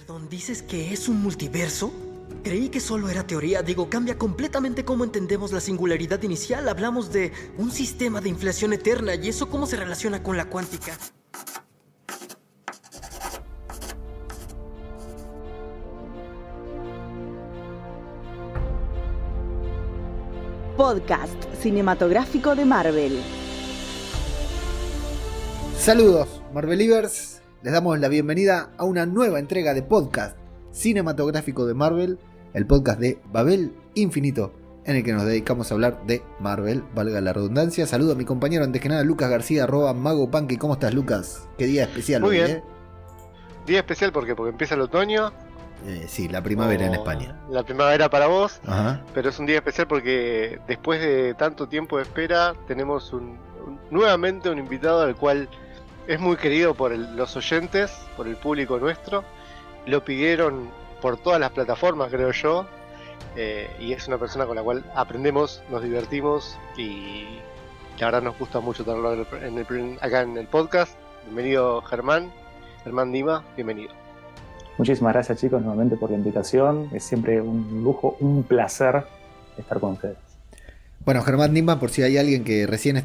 Perdón, ¿dices que es un multiverso? Creí que solo era teoría. Digo, cambia completamente cómo entendemos la singularidad inicial. Hablamos de un sistema de inflación eterna. ¿Y eso cómo se relaciona con la cuántica? Podcast cinematográfico de Marvel. Saludos, Marvelivers. Les damos la bienvenida a una nueva entrega de podcast cinematográfico de Marvel, el podcast de Babel Infinito, en el que nos dedicamos a hablar de Marvel, valga la redundancia. Saludo a mi compañero, antes que nada, Lucas García, @MagoPanky. ¿Cómo estás, Lucas? Qué día especial Muy hoy, bien. Día especial porque empieza el otoño. Sí, la primavera en España. La primavera para vos. Ajá. Pero es un día especial porque después de tanto tiempo de espera tenemos nuevamente un invitado al cual es muy querido por los oyentes, por el público nuestro. Lo pidieron por todas las plataformas, creo yo. Y es una persona con la cual aprendemos, nos divertimos y la verdad nos gusta mucho tenerlo acá en el podcast. Bienvenido Germán Dima, bienvenido. Muchísimas gracias, chicos, nuevamente por la invitación. Es siempre un lujo, un placer estar con ustedes. Bueno, Germán Dima, por si hay alguien que recién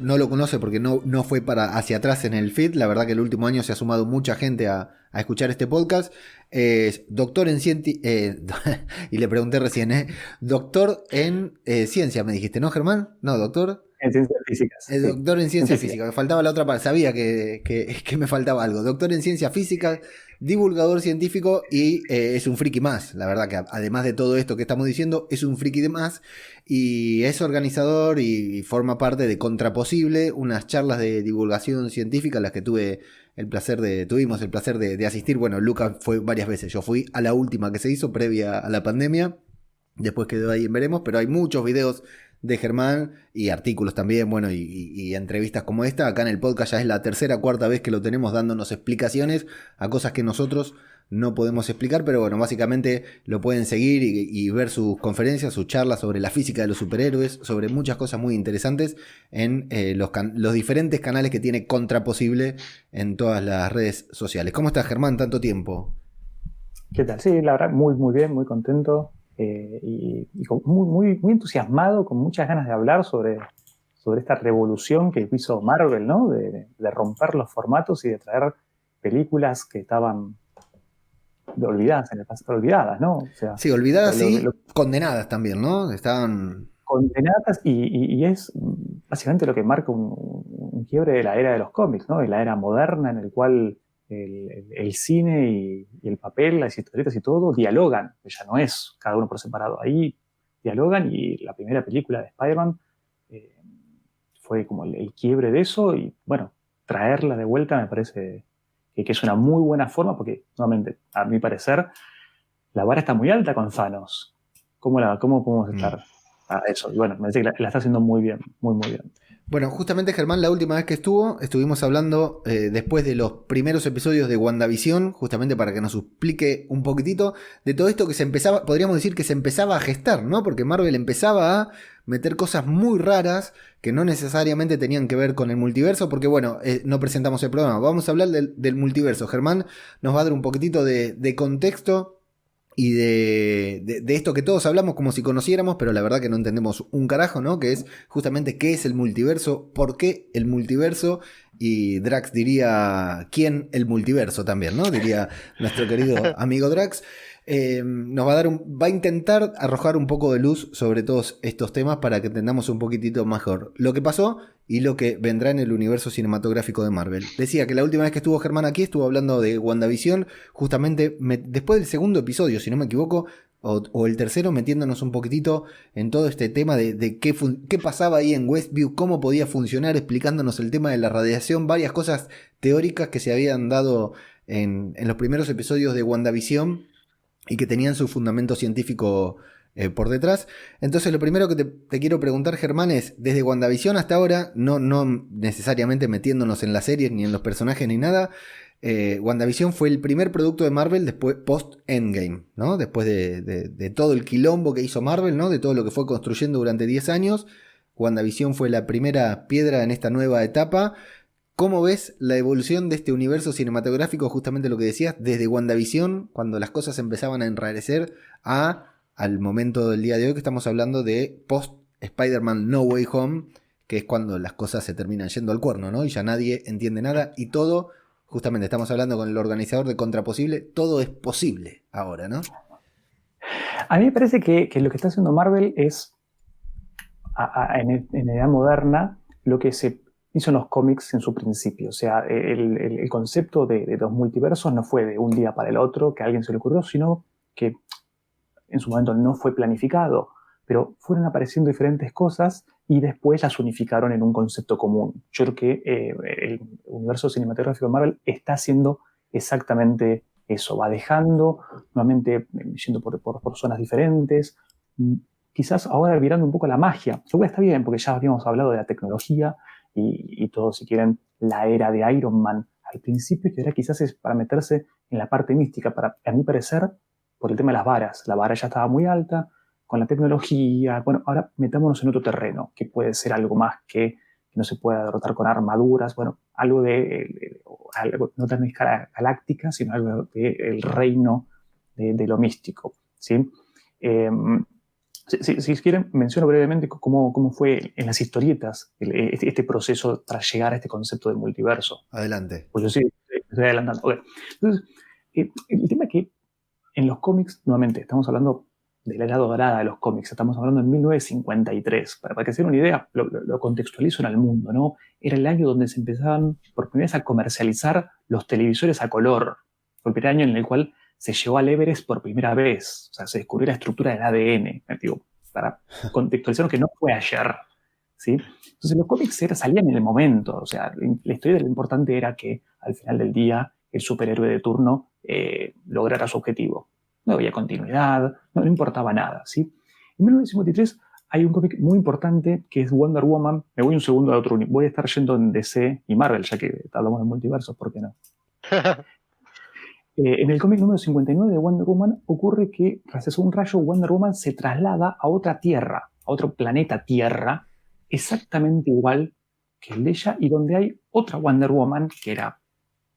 no lo conoce porque no fue hacia atrás en el feed, la verdad que el último año se ha sumado mucha gente a escuchar este podcast. Es doctor en y le pregunté recién, doctor en ciencia, me dijiste, ¿no, Germán? No, doctor. En ciencias físicas. Doctor en ciencias físicas. Me faltaba la otra parte. Sabía que me faltaba algo. Doctor en ciencias físicas, divulgador científico y es un friki más. La verdad que además de todo esto que estamos diciendo, es un friki de más. Y es organizador y forma parte de Contraposible, unas charlas de divulgación científica a las que tuvimos el placer de asistir. Bueno, Lucas fue varias veces. Yo fui a la última que se hizo previa a la pandemia. Después quedó ahí en veremos, pero hay muchos videos de Germán y artículos también, bueno, y entrevistas como esta. Acá en el podcast ya es la tercera o cuarta vez que lo tenemos dándonos explicaciones a cosas que nosotros no podemos explicar, pero bueno, básicamente lo pueden seguir y ver sus conferencias, sus charlas sobre la física de los superhéroes, sobre muchas cosas muy interesantes en los diferentes canales que tiene Contraposible en todas las redes sociales. ¿Cómo estás, Germán? Tanto tiempo. ¿Qué tal? Sí, la verdad, muy bien, muy contento. Y muy entusiasmado, con muchas ganas de hablar sobre esta revolución que hizo Marvel, ¿no? De romper los formatos y de traer películas que estaban olvidadas en el pasado, olvidadas, ¿no? O sea, sí, olvidadas y condenadas también, ¿no? Estaban condenadas y es básicamente lo que marca un quiebre de la era de los cómics, ¿no? De la era moderna en el cual el cine y el papel, las historietas y todo dialogan, que ya no es cada uno por separado, ahí dialogan y la primera película de Spider-Man fue como el quiebre de eso y bueno, traerla de vuelta me parece que es una muy buena forma porque nuevamente, a mi parecer, la vara está muy alta con Thanos. ¿Cómo podemos estar a eso? Y bueno, me parece que la está haciendo muy bien, muy bien. Bueno, justamente Germán, la última vez que estuvimos hablando después de los primeros episodios de WandaVision, justamente para que nos explique un poquitito de todo esto que podríamos decir que se empezaba a gestar, ¿no? Porque Marvel empezaba a meter cosas muy raras que no necesariamente tenían que ver con el multiverso, porque bueno, no presentamos el programa, vamos a hablar del multiverso. Germán nos va a dar un poquitito de contexto y de esto que todos hablamos como si conociéramos, pero la verdad que no entendemos un carajo, ¿no? Que es justamente qué es el multiverso, por qué el multiverso, y Drax diría quién el multiverso también, ¿no? Diría nuestro querido amigo Drax. Nos va a intentar arrojar un poco de luz sobre todos estos temas para que entendamos un poquitito mejor lo que pasó y lo que vendrá en el universo cinematográfico de Marvel. Decía que la última vez que estuvo Germán aquí estuvo hablando de WandaVision, justamente después del segundo episodio, si no me equivoco, o el tercero, metiéndonos un poquitito en todo este tema de qué pasaba ahí en Westview, cómo podía funcionar, explicándonos el tema de la radiación, varias cosas teóricas que se habían dado en los primeros episodios de WandaVision y que tenían su fundamento científico por detrás. Entonces lo primero que te quiero preguntar, Germán, es, desde WandaVision hasta ahora, no necesariamente metiéndonos en las series, ni en los personajes, ni nada, WandaVision fue el primer producto de Marvel después post-Endgame, ¿no? Después de todo el quilombo que hizo Marvel, ¿no? De todo lo que fue construyendo durante 10 años, WandaVision fue la primera piedra en esta nueva etapa. ¿Cómo ves la evolución de este universo cinematográfico, justamente lo que decías, desde WandaVision, cuando las cosas empezaban a enrarecer, al momento del día de hoy que estamos hablando de post Spider-Man No Way Home, que es cuando las cosas se terminan yendo al cuerno, ¿no? Y ya nadie entiende nada y todo, justamente estamos hablando con el organizador de Contraposible, todo es posible ahora, ¿no? A mí me parece que lo que está haciendo Marvel es, en la edad moderna, lo que se hizo en los cómics en su principio. O sea, el concepto de los multiversos no fue de un día para el otro que a alguien se le ocurrió, sino que en su momento no fue planificado, pero fueron apareciendo diferentes cosas y después las unificaron en un concepto común. Yo creo que el universo cinematográfico de Marvel está haciendo exactamente eso, va dejando, nuevamente yendo por zonas diferentes, quizás ahora virando un poco la magia. Lo cual está bien, porque ya habíamos hablado de la tecnología y todo, si quieren, la era de Iron Man al principio, que ahora quizás es para meterse en la parte mística, a mi parecer, por el tema de las varas. La vara ya estaba muy alta, con la tecnología. Bueno, ahora metámonos en otro terreno, que puede ser algo más que no se pueda derrotar con armaduras, bueno, algo algo no tan escala galáctica, sino algo del reino de lo místico, ¿sí? Si quieren, menciono brevemente cómo fue en las historietas este proceso tras llegar a este concepto del multiverso. Adelante. Pues yo sí, estoy adelantando. Okay. Entonces, el tema es que en los cómics, nuevamente, estamos hablando de la era dorada de los cómics, estamos hablando en 1953. Para que se den una idea, lo contextualizo en el mundo, ¿no? Era el año donde se empezaban por primera vez a comercializar los televisores a color. Fue el primer año en el cual se llegó al Everest por primera vez. O sea, se descubrió la estructura del ADN. Digo, para contextualizar que no fue ayer, ¿sí? Entonces los cómics salían en el momento. O sea, la historia de lo importante era que al final del día el superhéroe de turno lograra su objetivo. No había continuidad, no importaba nada, ¿sí? En 1953 hay un cómic muy importante que es Wonder Woman. Me voy un segundo a otro. Voy a estar yendo en DC y Marvel, ya que hablamos de multiversos, ¿por qué no? En el cómic número 59 de Wonder Woman ocurre que, tras un rayo, Wonder Woman se traslada a otra Tierra, a otro planeta Tierra, exactamente igual que el de ella, y donde hay otra Wonder Woman, que era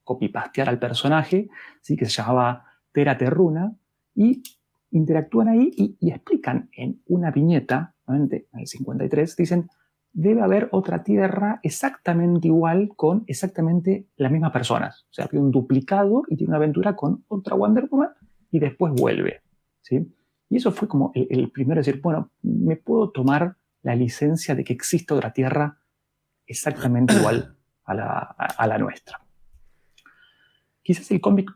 copy-pastear al personaje, ¿sí? Que se llamaba Tera Terruna, y interactúan ahí y explican en una viñeta, nuevamente en el 53, dicen, debe haber otra Tierra exactamente igual con exactamente las mismas personas. O sea, hay un duplicado y tiene una aventura con otra Wonder Woman y después vuelve, ¿sí? Y eso fue como el primero decir, bueno, me puedo tomar la licencia de que existe otra Tierra exactamente igual a la nuestra. Quizás el cómic,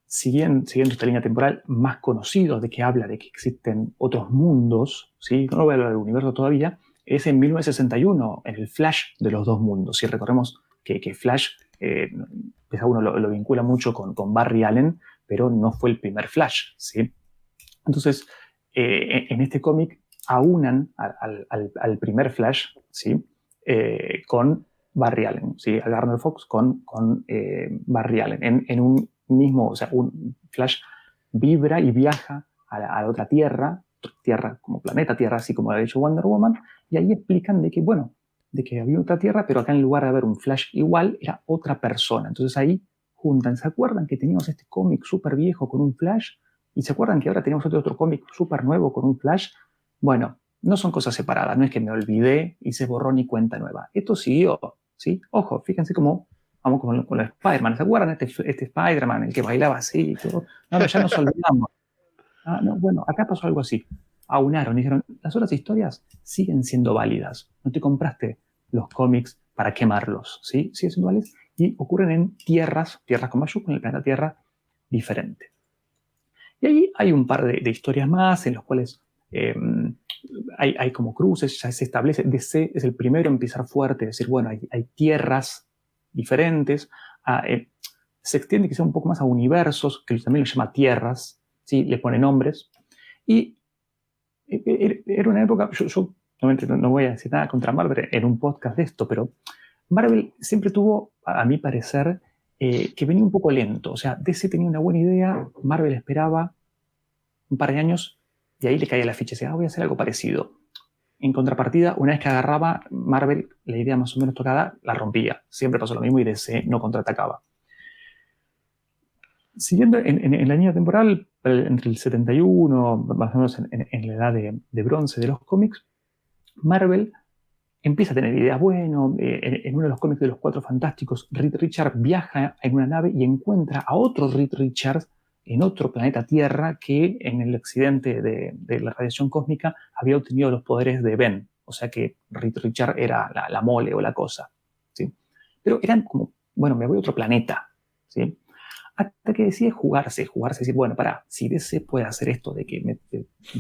siguiendo esta línea temporal, más conocido, de que habla de que existen otros mundos, ¿sí? No voy a hablar del universo todavía, es en 1961, en el Flash de los dos mundos. Si recordemos que Flash, pues uno lo vincula mucho con Barry Allen, pero no fue el primer Flash, ¿sí? Entonces, en este cómic aunan al primer Flash, ¿sí? Con Barry Allen, ¿sí? A Gardner Fox con Barry Allen, en un mismo, o sea, un Flash vibra y viaja a la otra Tierra como planeta Tierra, así como lo ha dicho Wonder Woman, y ahí explican de que había otra Tierra, pero acá en lugar de haber un Flash igual, era otra persona. Entonces ahí juntan, ¿se acuerdan que teníamos este cómic súper viejo con un Flash? ¿Y se acuerdan que ahora tenemos otro cómic súper nuevo con un Flash? Bueno, no son cosas separadas, no es que me olvidé y se borró ni cuenta nueva. Esto siguió, ¿sí? Ojo, fíjense cómo vamos con los Spider-Man. ¿Se acuerdan de este Spider-Man, el que bailaba así y todo? No, ya nos olvidamos. No, bueno, acá pasó algo así. Aunaron y dijeron, las otras historias siguen siendo válidas. No te compraste los cómics para quemarlos, ¿sí? Siguen siendo válidas y ocurren en tierras con mayúsculas, en el planeta Tierra diferente. Y ahí hay un par de historias más en las cuales hay como cruces, ya se establece. DC es el primero en pisar fuerte, es decir, bueno, hay tierras diferentes. Se extiende quizá un poco más a universos, que también lo llama tierras, ¿sí? Le pone nombres. Y era una época, yo no voy a decir nada contra Marvel en un podcast de esto, pero Marvel siempre tuvo, a mi parecer, que venía un poco lento. O sea, DC tenía una buena idea, Marvel esperaba un par de años y ahí le caía la ficha y decía, voy a hacer algo parecido. en contrapartida, una vez que agarraba Marvel, la idea más o menos tocada, la rompía. Siempre pasó lo mismo y DC no contraatacaba. Siguiendo en la línea temporal, entre el 71, más o menos en la edad de bronce de los cómics, Marvel empieza a tener ideas. Bueno, en uno de los cómics de los Cuatro Fantásticos, Reed Richards viaja en una nave y encuentra a otro Reed Richards en otro planeta Tierra que en el accidente de la radiación cósmica había obtenido los poderes de Ben. O sea que Reed Richards era la mole o la cosa, ¿sí? Pero eran como, bueno, me voy a otro planeta, ¿sí? Hasta que decide jugarse, decir, bueno, si DC puede hacer esto de que me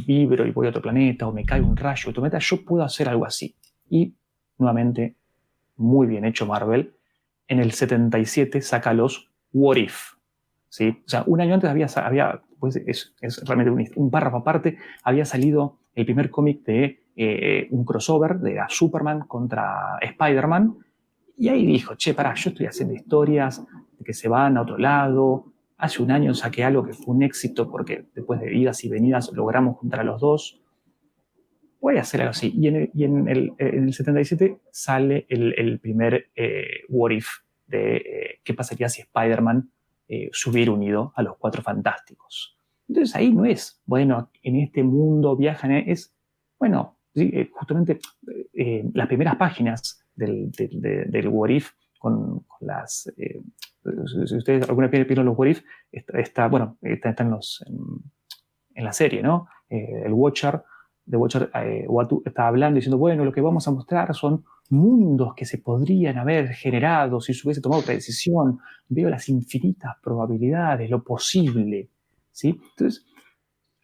vibro y voy a otro planeta, o me cae un rayo de otro planeta, yo puedo hacer algo así. Y, nuevamente, muy bien hecho Marvel, en el 77 saca los What If, ¿sí? O sea, un año antes había pues es realmente un párrafo aparte, había salido el primer cómic de un crossover de Superman contra Spider-Man, y ahí dijo, yo estoy haciendo historias de que se van a otro lado. Hace un año saqué algo que fue un éxito porque después de idas y venidas logramos juntar a los dos. Voy a hacer algo así. Y en el 77 sale el primer What If de qué pasaría si Spider-Man se hubiera unido a los Cuatro Fantásticos. Entonces ahí no es, bueno, en este mundo viajan, es, bueno, sí, justamente las primeras páginas del What If con las... si ustedes alguna vez vieron los What If, está en la serie, ¿no? El Watcher, Uatu estaba hablando diciendo, bueno, lo que vamos a mostrar son mundos que se podrían haber generado si se hubiese tomado otra decisión. Veo las infinitas probabilidades, lo posible, ¿sí? Entonces,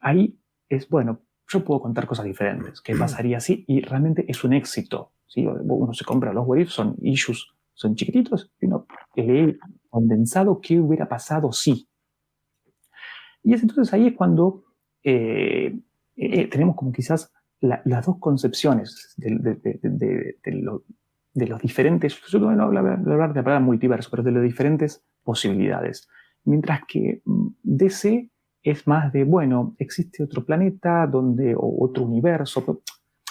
ahí es, bueno, yo puedo contar cosas diferentes. ¿Qué pasaría así? Y realmente es un éxito, ¿sí? Uno se compra los What If, son issues, son chiquititos, y uno lee condensado qué hubiera pasado si. Y es entonces ahí es cuando tenemos como quizás las dos concepciones de los diferentes, yo no voy a hablar de la palabra multiverso, pero de las diferentes posibilidades. Mientras que DC es más de, bueno, existe otro planeta o otro universo,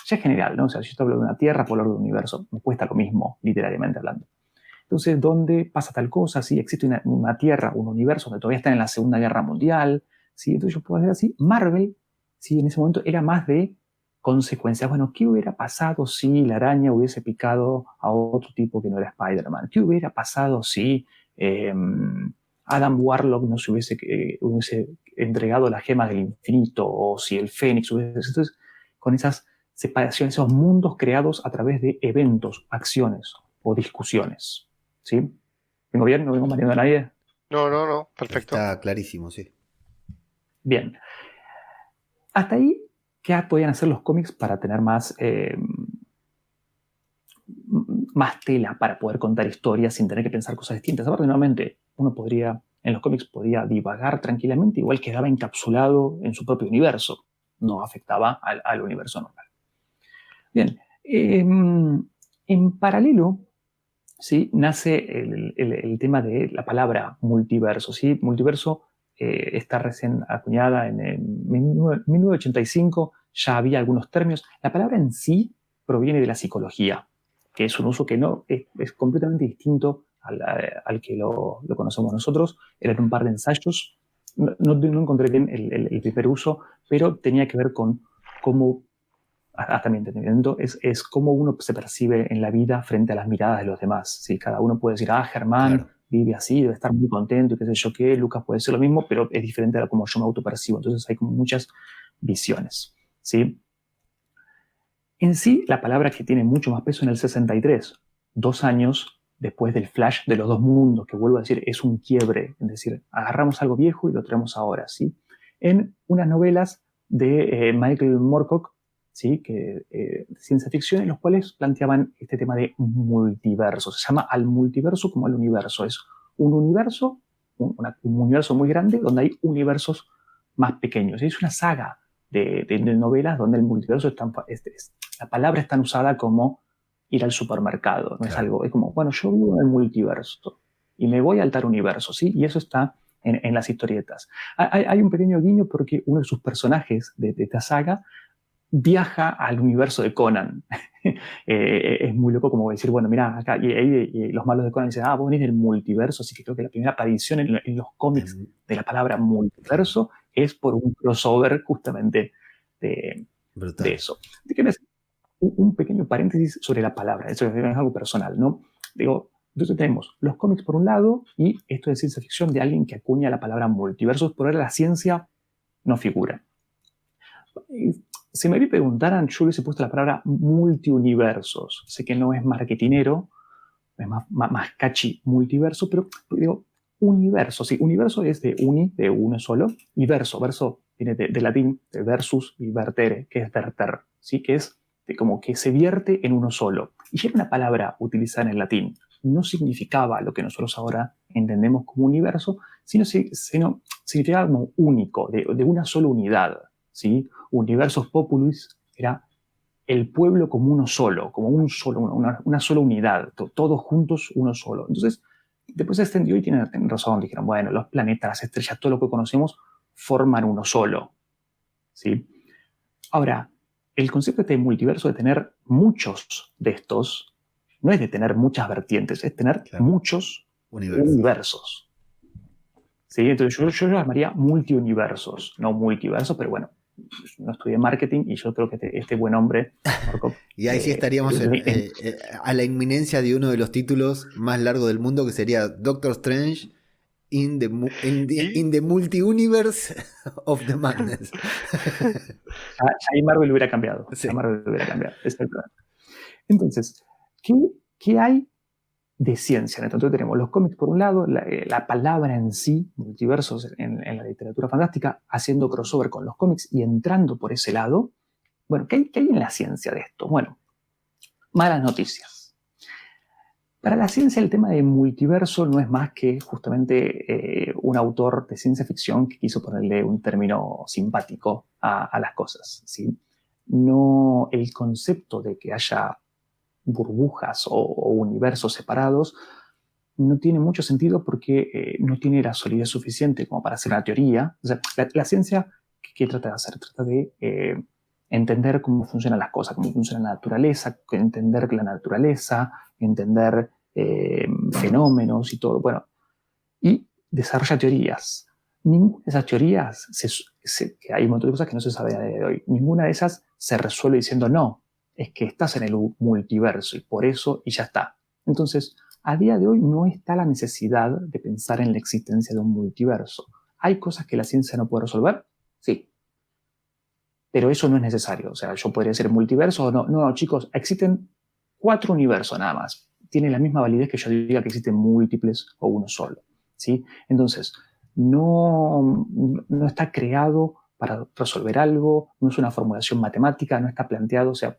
ya es general, ¿no? O sea, si yo hablo de una Tierra, puedo hablar de un universo, me cuesta lo mismo, literariamente hablando. Entonces, ¿dónde pasa tal cosa? Si existe una Tierra, un universo donde todavía están en la Segunda Guerra Mundial, ¿sí? Entonces yo puedo hacer así. Marvel, ¿sí? En ese momento era más de consecuencias. Bueno, ¿qué hubiera pasado si la araña hubiese picado a otro tipo que no era Spider-Man? ¿Qué hubiera pasado si Adam Warlock no se hubiese entregado las gemas del infinito? O si el Fénix hubiese... Entonces, con esas separaciones, esos mundos creados a través de eventos, acciones o discusiones, ¿sí? ¿Vengo bien? ¿No vengo mareando a nadie? No, perfecto. Está clarísimo, sí. Bien. Hasta ahí, ¿qué podían hacer los cómics para tener más tela para poder contar historias sin tener que pensar cosas distintas? Aparte, nuevamente, en los cómics podía divagar tranquilamente, igual quedaba encapsulado en su propio universo. No afectaba al universo normal. Bien. En paralelo, ¿sí? Nace el tema de la palabra multiverso, ¿sí? Multiverso está recién acuñada en 1985, ya había algunos términos. La palabra en sí proviene de la psicología, que es un uso que no es completamente distinto al que lo conocemos nosotros. Eran un par de ensayos, no encontré bien el primer uso, pero tenía que ver con cómo, hasta mi entendimiento, es cómo uno se percibe en la vida frente a las miradas de los demás, ¿sí? Cada uno puede decir, Germán, claro, vive así, debe estar muy contento y qué sé yo qué, Lucas puede decir lo mismo, pero es diferente a cómo yo me autopercibo. Entonces hay como muchas visiones, ¿sí? En sí, la palabra que tiene mucho más peso en el 63, 2 años después del flash de los dos mundos, que vuelvo a decir, es un quiebre, es decir, agarramos algo viejo y lo traemos ahora, ¿sí? En unas novelas de Michael Moorcock, ¿sí? De ciencia ficción, en los cuales planteaban este tema de multiverso. Se llama al multiverso como al universo. Es un universo, un universo muy grande donde hay universos más pequeños. Es una saga de novelas donde el multiverso la palabra es tan usada como ir al supermercado. No, claro, es algo, es como, bueno, yo vivo en el multiverso y me voy al tal universo, ¿sí? Y eso está en las historietas. Hay un pequeño guiño porque uno de sus personajes de esta saga viaja al universo de Conan. Es muy loco como decir, bueno, mira, acá, y los malos de Conan dicen, vos venís del multiverso, así que creo que la primera aparición en los cómics de la palabra multiverso es por un crossover justamente de eso. Un pequeño paréntesis sobre la palabra, eso es algo personal, ¿no? Digo, entonces tenemos los cómics por un lado y esto de ciencia ficción de alguien que acuña la palabra multiversos, por ahora la ciencia no figura. Si me preguntaran, yo hubiese puesto la palabra multiuniversos. Sé que no es marketinero, es más catchy multiverso, pero digo universo. Sí, universo es de uno solo, y verso viene de latín, de versus y vertere, que es verter, ¿sí? Que es como que se vierte en uno solo. Y ya era una palabra utilizada en el latín. No significaba lo que nosotros ahora entendemos como universo, sino significaba como único, de una sola unidad, ¿sí? Universus populus era el pueblo como uno solo, como una sola unidad, todos juntos uno solo. Entonces, después se extendió y tienen razón, dijeron, bueno, los planetas, las estrellas, todo lo que conocemos forman uno solo, ¿sí? Ahora, el concepto de multiverso, de tener muchos de estos, no es de tener muchas vertientes, es tener muchos universos. ¿Sí? Entonces yo lo llamaría multiuniversos, no multiversos, pero bueno, no estudié marketing y yo creo que este buen hombre, Marco, y ahí sí estaríamos a la inminencia de uno de los títulos más largos del mundo, que sería Doctor Strange in the Multi-Universe of the Madness. Ahí Marvel hubiera cambiado. Sí. Marvel hubiera cambiado. Entonces, ¿qué hay de ciencia? Entonces tenemos los cómics por un lado, la palabra en sí, multiversos en la literatura fantástica, haciendo crossover con los cómics y entrando por ese lado. Bueno, ¿qué hay en la ciencia de esto? Bueno, malas noticias. Para la ciencia el tema de multiverso no es más que justamente un autor de ciencia ficción que quiso ponerle un término simpático a las cosas, ¿sí? No, el concepto de que haya burbujas o universos separados no tiene mucho sentido porque no tiene la solidez suficiente como para hacer una teoría. O sea, la ciencia, ¿qué trata de hacer? Trata de entender cómo funcionan las cosas, cómo funciona la naturaleza, entender la naturaleza, entender fenómenos y todo. Bueno, y desarrolla teorías. Ninguna de esas teorías, que hay un montón de cosas que no se sabe a día de hoy, ninguna de esas se resuelve diciendo no, es que estás en el multiverso y por eso y ya está. Entonces, a día de hoy no está la necesidad de pensar en la existencia de un multiverso. ¿Hay cosas que la ciencia no puede resolver? Sí. Pero eso no es necesario. O sea, yo podría ser multiverso o no. No, chicos, existen 4 universos nada más. Tiene la misma validez que yo diga que existen múltiples o uno solo, ¿sí? Entonces, no está creado para resolver algo, no es una formulación matemática, no está planteado, o sea,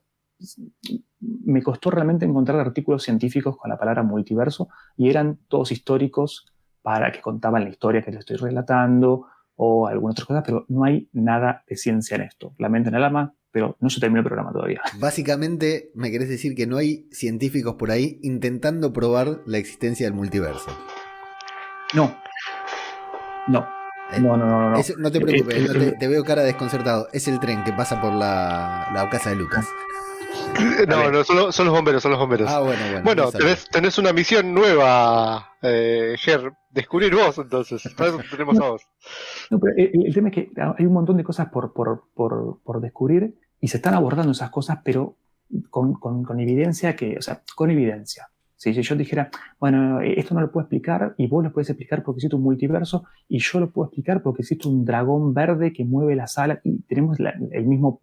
me costó realmente encontrar artículos científicos con la palabra multiverso y eran todos históricos para que contaban la historia que les estoy relatando o algunas otras cosas, pero no hay nada de ciencia en esto. Lamento en el alma, pero no se terminó el programa todavía. Básicamente, me querés decir que no hay científicos por ahí intentando probar la existencia del multiverso. No. No. Eso, no te preocupes, te veo cara desconcertado. Es el tren que pasa por la casa de Lucas. No, son los bomberos, Ah, bueno. Bueno, tenés una misión nueva, Ger. Descubrir vos, entonces. Para eso tenemos a vos. No, pero el tema es que hay un montón de cosas por descubrir y se están abordando esas cosas, pero con evidencia con evidencia. Si yo dijera, bueno, esto no lo puedo explicar y vos lo podés explicar porque existe un multiverso y yo lo puedo explicar porque existe un dragón verde que mueve la sala y tenemos el mismo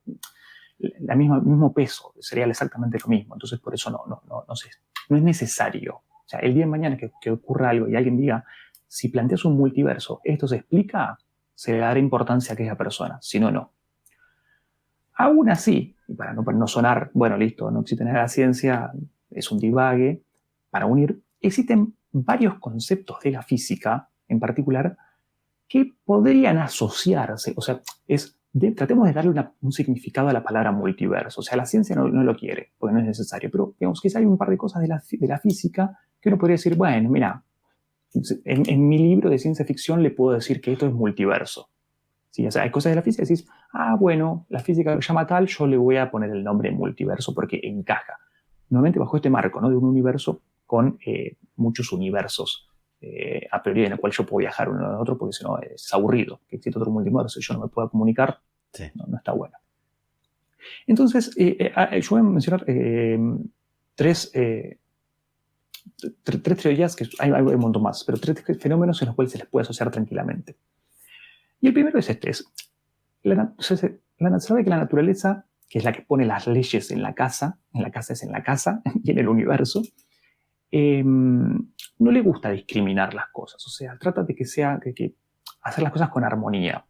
peso, sería exactamente lo mismo. Entonces, por eso no sé, no es necesario. O sea, el día de mañana que ocurra algo y alguien diga, si planteas un multiverso, ¿esto se explica? Se le dará importancia a aquella persona, si no, no. Aún así, y para no sonar, bueno, listo, no existe nada de la ciencia, es un divague, para unir, existen varios conceptos de la física, en particular, que podrían asociarse, o sea, tratemos de darle un significado a la palabra multiverso. O sea, la ciencia no lo quiere, porque no es necesario, pero digamos que hay un par de cosas de la física que uno podría decir, bueno, mira, en mi libro de ciencia ficción le puedo decir que esto es multiverso, ¿sí? O sea, hay cosas de la física que decís, bueno, la física lo llama tal, yo le voy a poner el nombre multiverso porque encaja. Normalmente bajo este marco, ¿no? De un universo con muchos universos a priori en el cual yo puedo viajar uno a otro porque si no es aburrido, que existe otro multiverso y yo no me pueda comunicar, Sí. no está bueno. Entonces, yo voy a mencionar tres teorías, que hay un montón más, pero tres fenómenos en los cuales se les puede asociar tranquilamente. Y el primero es este, sabe que la naturaleza, que es la que pone las leyes en la casa es en la casa y en el universo, no le gusta discriminar las cosas, o sea, trata de que hacer las cosas con armonía.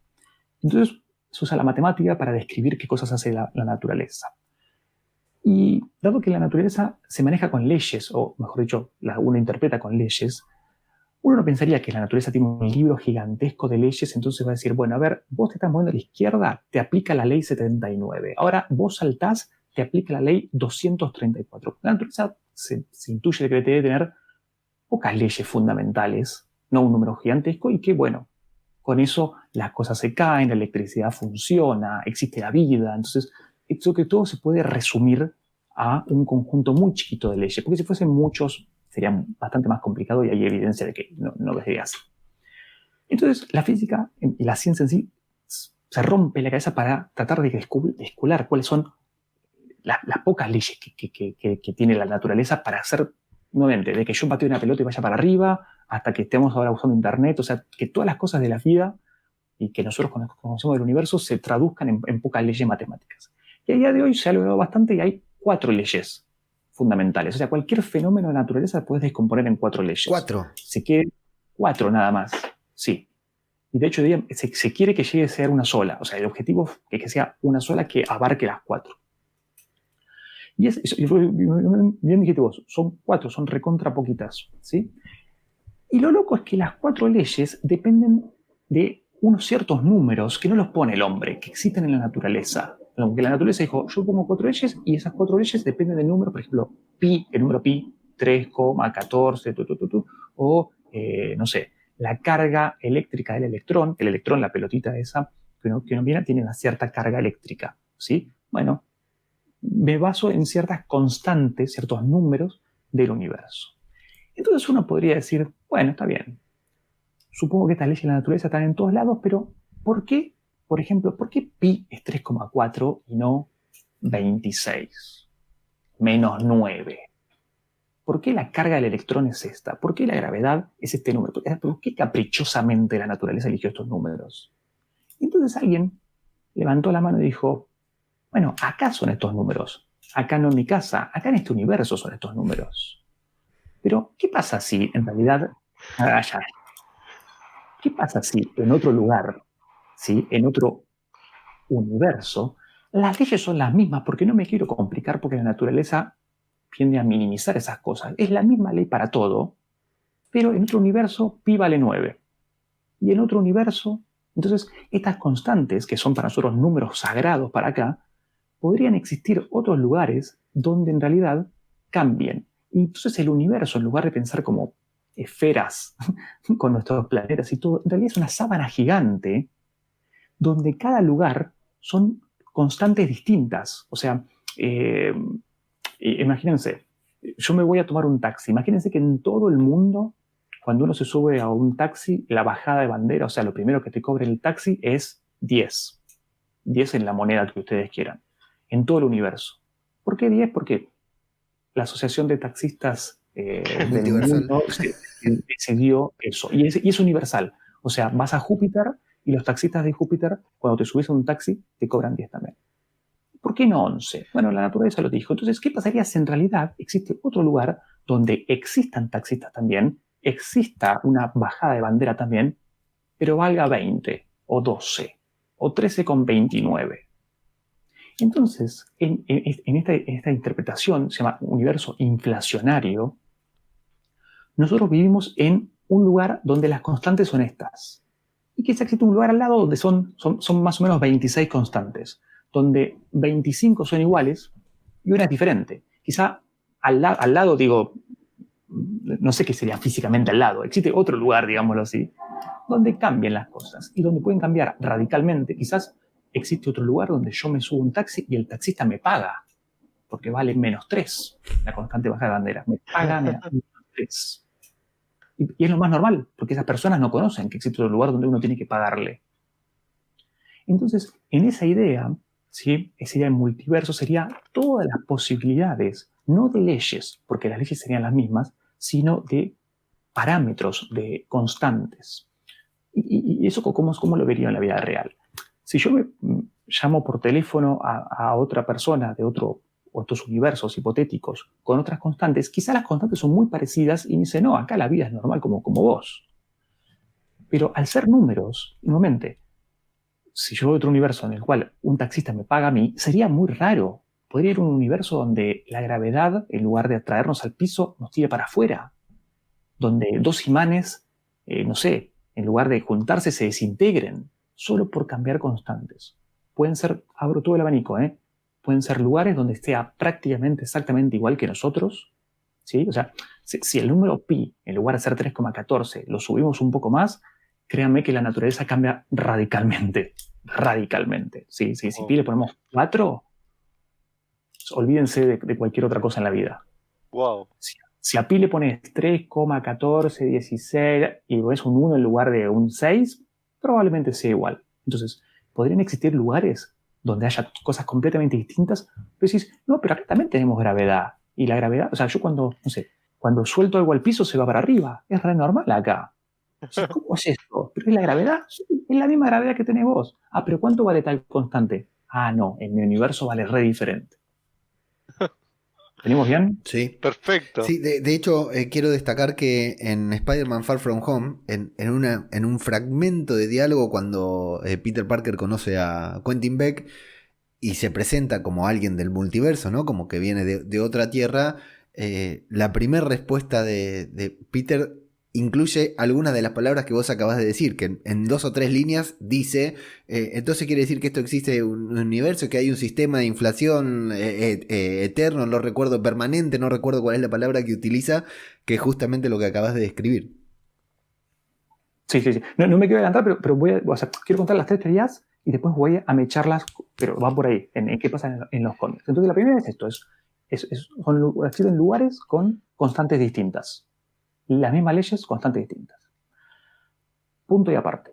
Entonces se usa la matemática para describir qué cosas hace la naturaleza. Y dado que la naturaleza se maneja con leyes, o mejor dicho, uno interpreta con leyes, uno no pensaría que la naturaleza tiene un libro gigantesco de leyes, entonces va a decir, bueno, a ver, vos te estás moviendo a la izquierda, te aplica la ley 79. Ahora vos saltás, te aplica la ley 234. La naturaleza se intuye que debe tener pocas leyes fundamentales, no un número gigantesco, y que, bueno, con eso las cosas se caen, la electricidad funciona, existe la vida. Entonces, esto que todo se puede resumir a un conjunto muy chiquito de leyes, porque si fuesen muchos sería bastante más complicado y hay evidencia de que no debería ser. Entonces, la física y la ciencia en sí se rompe la cabeza para tratar de descubrir cuáles son las pocas leyes que tiene la naturaleza para hacer, nuevamente, de que yo patee una pelota y vaya para arriba, hasta que estemos ahora usando internet, o sea, que todas las cosas de la vida y que nosotros conocemos del universo se traduzcan en pocas leyes matemáticas. Y a día de hoy se ha logrado bastante y hay 4 leyes fundamentales. O sea, cualquier fenómeno de la naturaleza puedes descomponer en 4 leyes. 4. Se quiere 4 nada más, sí. Y de hecho se quiere que llegue a ser una sola. O sea, el objetivo es que sea una sola que abarque las 4. Y bien dijiste vos, son 4, son recontra poquitas, ¿sí? Y lo loco es que las 4 leyes dependen de unos ciertos números que no los pone el hombre, que existen en la naturaleza. Aunque la naturaleza dijo, yo pongo 4 leyes y esas 4 leyes dependen del número, por ejemplo, pi, el número pi, 3,14, o, no sé, la carga eléctrica del electrón, el electrón, la pelotita esa, que nos viene, tiene una cierta carga eléctrica, ¿sí? Bueno, me baso en ciertas constantes, ciertos números del universo. Entonces uno podría decir, bueno, está bien, supongo que estas leyes de la naturaleza están en todos lados, pero ¿por qué? Por ejemplo, ¿por qué pi es 3,4 y no 26? Menos 9. ¿Por qué la carga del electrón es esta? ¿Por qué la gravedad es este número? ¿Por qué caprichosamente la naturaleza eligió estos números? Y entonces alguien levantó la mano y dijo, bueno, acá son estos números. Acá no en mi casa. Acá en este universo son estos números. Pero, ¿qué pasa si en realidad... ¿Qué pasa si en otro lugar, ¿sí? En otro universo, las leyes son las mismas? Porque no me quiero complicar, porque la naturaleza tiende a minimizar esas cosas. Es la misma ley para todo, pero en otro universo pi vale 9. Y en otro universo, entonces, estas constantes, que son para nosotros números sagrados para acá, podrían existir otros lugares donde en realidad cambien. Y entonces el universo, en lugar de pensar como esferas con nuestros planetas y todo, en realidad es una sábana gigante donde cada lugar son constantes distintas. O sea, imagínense, yo me voy a tomar un taxi. Imagínense que en todo el mundo, cuando uno se sube a un taxi, la bajada de bandera, o sea, lo primero que te cobre el taxi es 10. 10 en la moneda que ustedes quieran. En todo el universo. ¿Por qué 10? Porque la Asociación de Taxistas del mundo decidió eso. Y es universal. O sea, vas a Júpiter y los taxistas de Júpiter, cuando te subes a un taxi, te cobran 10 también. ¿Por qué no 11? Bueno, la naturaleza lo dijo. Entonces, ¿qué pasaría si en realidad existe otro lugar donde existan taxistas también, exista una bajada de bandera también, pero valga 20 o 12 o 13,29? Entonces, en esta interpretación, se llama universo inflacionario, nosotros vivimos en un lugar donde las constantes son estas. Y quizá existe un lugar al lado donde son más o menos 26 constantes, donde 25 son iguales y una es diferente. Quizá al lado, digo, no sé qué sería físicamente al lado, existe otro lugar, digámoslo así, donde cambian las cosas y donde pueden cambiar radicalmente. Quizás existe otro lugar donde yo me subo a un taxi y el taxista me paga, porque vale -3, la constante baja de banderas. Me paga -3. Y es lo más normal, porque esas personas no conocen que existe otro lugar donde uno tiene que pagarle. Entonces, en esa idea, ¿sí? Esa idea de multiverso sería todas las posibilidades, no de leyes, porque las leyes serían las mismas, sino de parámetros, de constantes. ¿Y eso cómo lo vería en la vida real? Si yo me llamo por teléfono a otra persona de otros universos hipotéticos con otras constantes, quizás las constantes son muy parecidas y me dice, no, acá la vida es normal como vos. Pero al ser números, nuevamente, si yo voy a otro universo en el cual un taxista me paga a mí, sería muy raro. Podría ir a un universo donde la gravedad, en lugar de atraernos al piso, nos tire para afuera. Donde dos imanes, no sé, en lugar de juntarse, se desintegren, solo por cambiar constantes. Pueden ser, abro todo el abanico, pueden ser lugares donde esté prácticamente exactamente igual que nosotros, ¿sí? O sea, si el número pi, en lugar de ser 3,14, lo subimos un poco más, créanme que la naturaleza cambia radicalmente. Radicalmente. Si pi le ponemos 4, olvídense de cualquier otra cosa en la vida. Wow. Si a pi le pones 3,14, 16 y pones un 1 en lugar de un 6, probablemente sea igual. Entonces, podrían existir lugares donde haya cosas completamente distintas, pero decís, no, pero acá también tenemos gravedad. Y la gravedad, o sea, yo cuando suelto algo al piso se va para arriba. Es re normal acá. O sea, ¿cómo es esto? ¿Pero es la gravedad? Sí, es la misma gravedad que tenés vos. Ah, pero ¿cuánto vale tal constante? Ah, no, en mi universo vale re diferente. ¿Tenemos bien? Sí. Perfecto. Sí, de hecho, quiero destacar que en Spider-Man Far From Home, en un fragmento de diálogo cuando Peter Parker conoce a Quentin Beck y se presenta como alguien del multiverso, ¿no? Como que viene de otra tierra, la primera respuesta de Peter incluye algunas de las palabras que vos acabas de decir, que en 2 o 3 líneas dice, entonces quiere decir que esto existe un universo, que hay un sistema de inflación eterno, no recuerdo, permanente, no recuerdo cuál es la palabra que utiliza, que es justamente lo que acabas de describir. Sí. No me quiero adelantar, pero quiero contar las 3 teorías y después voy a mecharlas, pero va por ahí, en qué pasa en los cómics. Entonces la primera es esto, existen lugares con constantes distintas. Las mismas leyes, constantes distintas. Punto y aparte.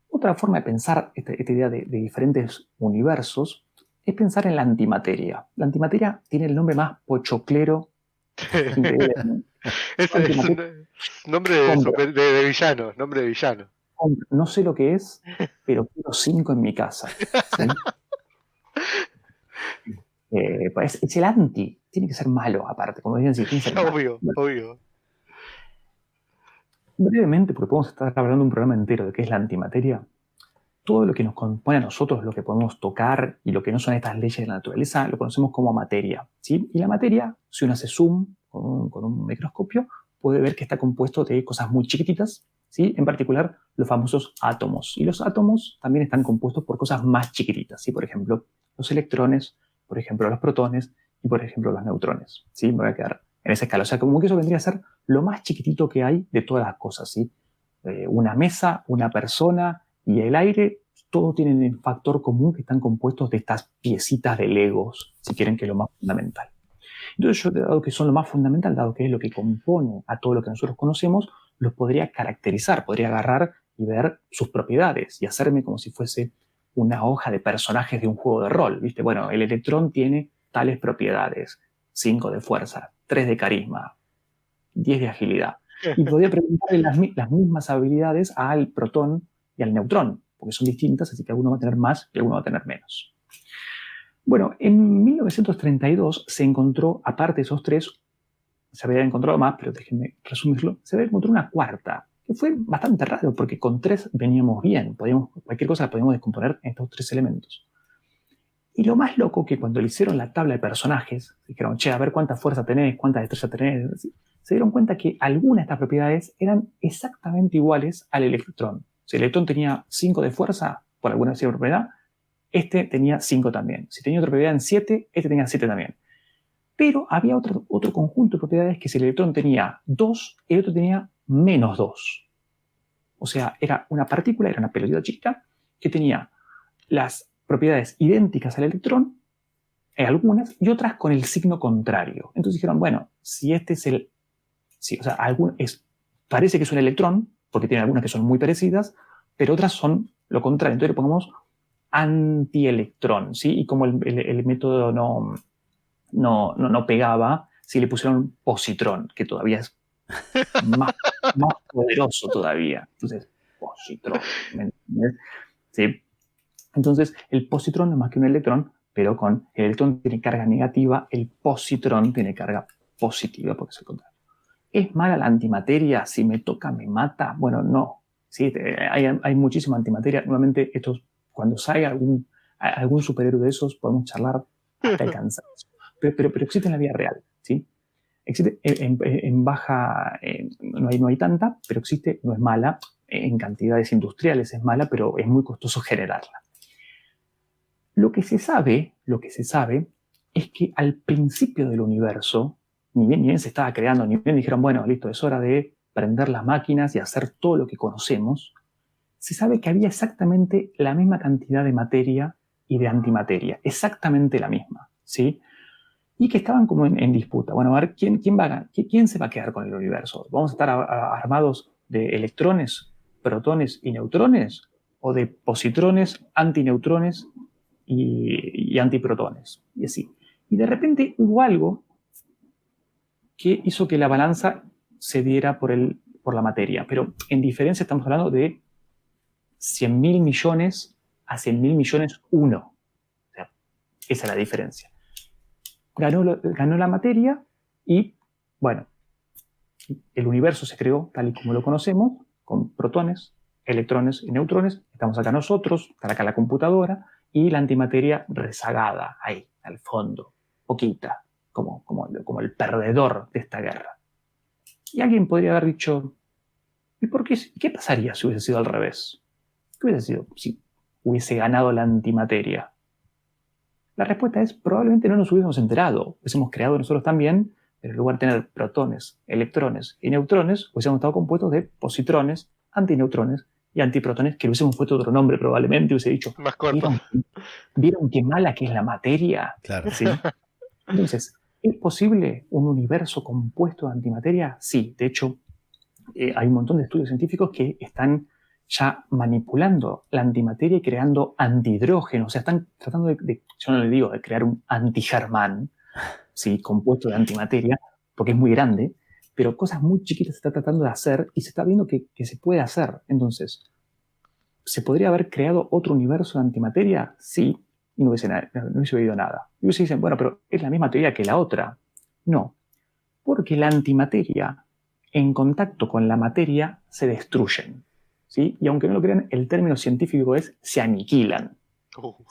Otra forma de pensar esta idea de diferentes universos es pensar en la antimateria. La antimateria tiene el nombre más pochoclero. Es un nombre de villano, nombre de villano. No sé lo que es, pero quiero 5 en mi casa. ¿Sí? Es el anti. Tiene que ser malo, aparte. Como dicen, tiene que ser obvio. Brevemente, porque podemos estar hablando de un programa entero de qué es la antimateria. Todo lo que nos compone a nosotros, lo que podemos tocar y lo que no son estas leyes de la naturaleza, lo conocemos como materia, ¿sí? Y la materia, si uno hace zoom con un microscopio, puede ver que está compuesto de cosas muy chiquititas, ¿sí? En particular, los famosos átomos. Y los átomos también están compuestos por cosas más chiquititas, ¿sí? Por ejemplo, los electrones, por ejemplo, los protones y, por ejemplo, los neutrones, ¿sí? Me voy a quedar en esa escala. O sea, como que eso vendría a ser lo más chiquitito que hay de todas las cosas, ¿sí? Una mesa, una persona y el aire, todos tienen el factor común que están compuestos de estas piecitas de Legos, si quieren, que es lo más fundamental. Entonces yo, dado que son lo más fundamental, dado que es lo que compone a todo lo que nosotros conocemos, los podría caracterizar, podría agarrar y ver sus propiedades y hacerme como si fuese una hoja de personajes de un juego de rol, ¿viste? Bueno, el electrón tiene tales propiedades, 5 de fuerza, 3 de carisma, 10 de agilidad. Y podría preguntarle las mismas habilidades al protón y al neutrón, porque son distintas, así que alguno va a tener más y alguno va a tener menos. Bueno, en 1932 se encontró, aparte de esos 3, se había encontrado más, pero déjenme resumirlo, se había encontrado una cuarta, que fue bastante raro, porque con 3 veníamos bien, cualquier cosa la podíamos descomponer en estos 3 elementos. Y lo más loco que cuando le hicieron la tabla de personajes, dijeron, che, a ver cuánta fuerza tenés, cuántas destrezas tenés, se dieron cuenta que algunas de estas propiedades eran exactamente iguales al electrón. Si el electrón tenía 5 de fuerza, por alguna propiedad, este tenía 5 también. Si tenía otra propiedad en 7, este tenía 7 también. Pero había otro conjunto de propiedades que si el electrón tenía 2, el otro tenía menos 2. O sea, era una partícula, era una pelotita chiquita, que tenía las propiedades idénticas al electrón, algunas, y otras con el signo contrario. Entonces dijeron, bueno, si este es el... Sí, o sea, parece que es un electrón, porque tiene algunas que son muy parecidas, pero otras son lo contrario. Entonces le ponemos antielectrón, ¿sí? Y como el método no pegaba, si le pusieron positrón, que todavía es más poderoso todavía. Entonces, positrón, ¿me entiendes? ¿Sí? Entonces, el positrón no es más que un electrón, pero el electrón tiene carga negativa, el positrón tiene carga positiva, porque es el contrario. ¿Es mala la antimateria? Si me toca, me mata. Bueno, no. ¿Sí? Hay muchísima antimateria. Nuevamente, cuando salga algún superhéroe de esos, podemos charlar hasta el cansancio. Pero existe en la vida real. ¿Sí? Existe en baja, no hay tanta, pero existe, no es mala. En cantidades industriales es mala, pero es muy costoso generarla. Lo que se sabe es que al principio del universo, ni bien se estaba creando, ni bien dijeron, bueno, listo, es hora de prender las máquinas y hacer todo lo que conocemos, se sabe que había exactamente la misma cantidad de materia y de antimateria, exactamente la misma, ¿sí? Y que estaban como en disputa. Bueno, a ver, ¿quién se va a quedar con el universo? ¿Vamos a estar armados de electrones, protones y neutrones? ¿O de positrones, antineutrones y antiprotones? Y así. Y de repente hubo algo que hizo que la balanza se diera por la materia. Pero en diferencia estamos hablando de 100.000 millones a 100.000 millones 1. O sea, esa es la diferencia. Ganó la materia y, bueno, el universo se creó tal y como lo conocemos, con protones, electrones y neutrones. Estamos acá nosotros, está acá la computadora, y la antimateria rezagada ahí, al fondo, poquita, como el perdedor de esta guerra. Y alguien podría haber dicho, ¿y qué pasaría si hubiese sido al revés? ¿Qué hubiese sido si hubiese ganado la antimateria? La respuesta es, probablemente no nos hubiésemos enterado. Hubiésemos creado nosotros también, pero en lugar de tener protones, electrones y neutrones, hubiésemos estado compuestos de positrones, antineutrones y antiprotones, que le hubiésemos puesto otro nombre probablemente, hubiese dicho, Más corto. ¿Vieron qué mala que es la materia? Claro. ¿Sí? Entonces, ¿es posible un universo compuesto de antimateria? Sí, de hecho, hay un montón de estudios científicos que están ya manipulando la antimateria y creando antihidrógeno. O sea, están tratando yo no le digo de crear un antigermán, ¿sí? Compuesto de antimateria, porque es muy grande, pero cosas muy chiquitas se está tratando de hacer y se está viendo que se puede hacer. Entonces, ¿se podría haber creado otro universo de antimateria? Sí, y no hubiese oído nada. Y ustedes dicen, bueno, pero es la misma teoría que la otra. No, porque la antimateria, en contacto con la materia, se destruyen. ¿Sí? Y aunque no lo crean, el término científico es se aniquilan.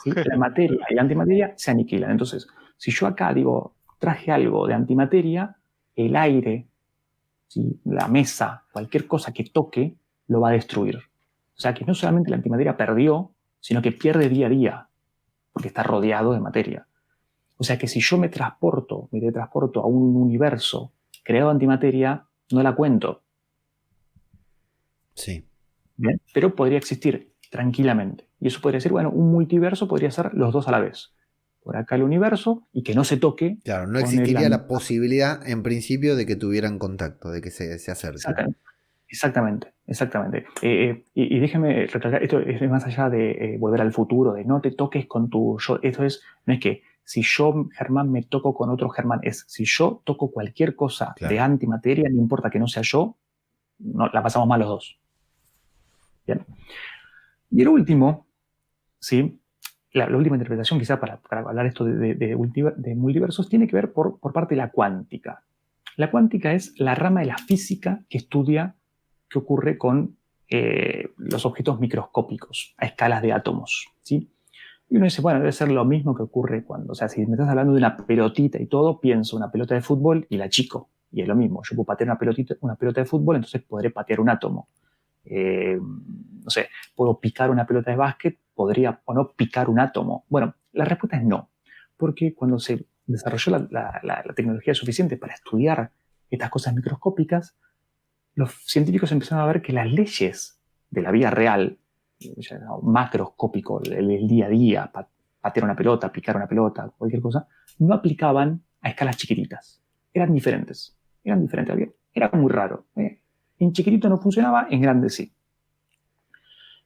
¿Sí? La materia y la antimateria se aniquilan. Entonces, si yo acá digo, traje algo de antimateria, el aire, ¿sí? La mesa, cualquier cosa que toque, lo va a destruir. O sea que no solamente la antimateria perdió, sino que pierde día a día, porque está rodeado de materia. O sea que si yo me teletransporto a un universo creado de antimateria, no la cuento. Sí. ¿Bien? Pero podría existir tranquilamente. Y eso podría ser, bueno, un multiverso podría ser los dos a la vez. Por acá el universo y que no se toque. Claro, no existiría la posibilidad, en principio, de que tuvieran contacto, de que se acerquen. Exactamente. Y déjeme recalcar, esto es más allá de volver al futuro, de no te toques con tu yo. Esto no es que si yo, Germán, me toco con otro Germán, es si yo toco cualquier cosa de antimateria, no importa que no sea yo, no, la pasamos mal los dos. Bien. Y el último, ¿sí? La última interpretación, quizá para hablar esto de multiversos, tiene que ver por parte de la cuántica. La cuántica es la rama de la física que estudia qué ocurre con los objetos microscópicos a escalas de átomos, ¿sí? Y uno dice, bueno, debe ser lo mismo que ocurre cuando, o sea, si me estás hablando de una pelotita y todo, pienso una pelota de fútbol y la achico. Y es lo mismo, yo puedo patear una pelota de fútbol, entonces podré patear un átomo. No sé, puedo picar una pelota de básquet, podría o no picar un átomo. Bueno, la respuesta es no, porque cuando se desarrolló la tecnología suficiente para estudiar estas cosas microscópicas, los científicos empezaron a ver que las leyes de la vida real, macroscópico, el día a día, patear una pelota, picar una pelota, cualquier cosa, no aplicaban a escalas chiquititas. Eran diferentes. Era muy raro. En chiquitito no funcionaba, en grande sí.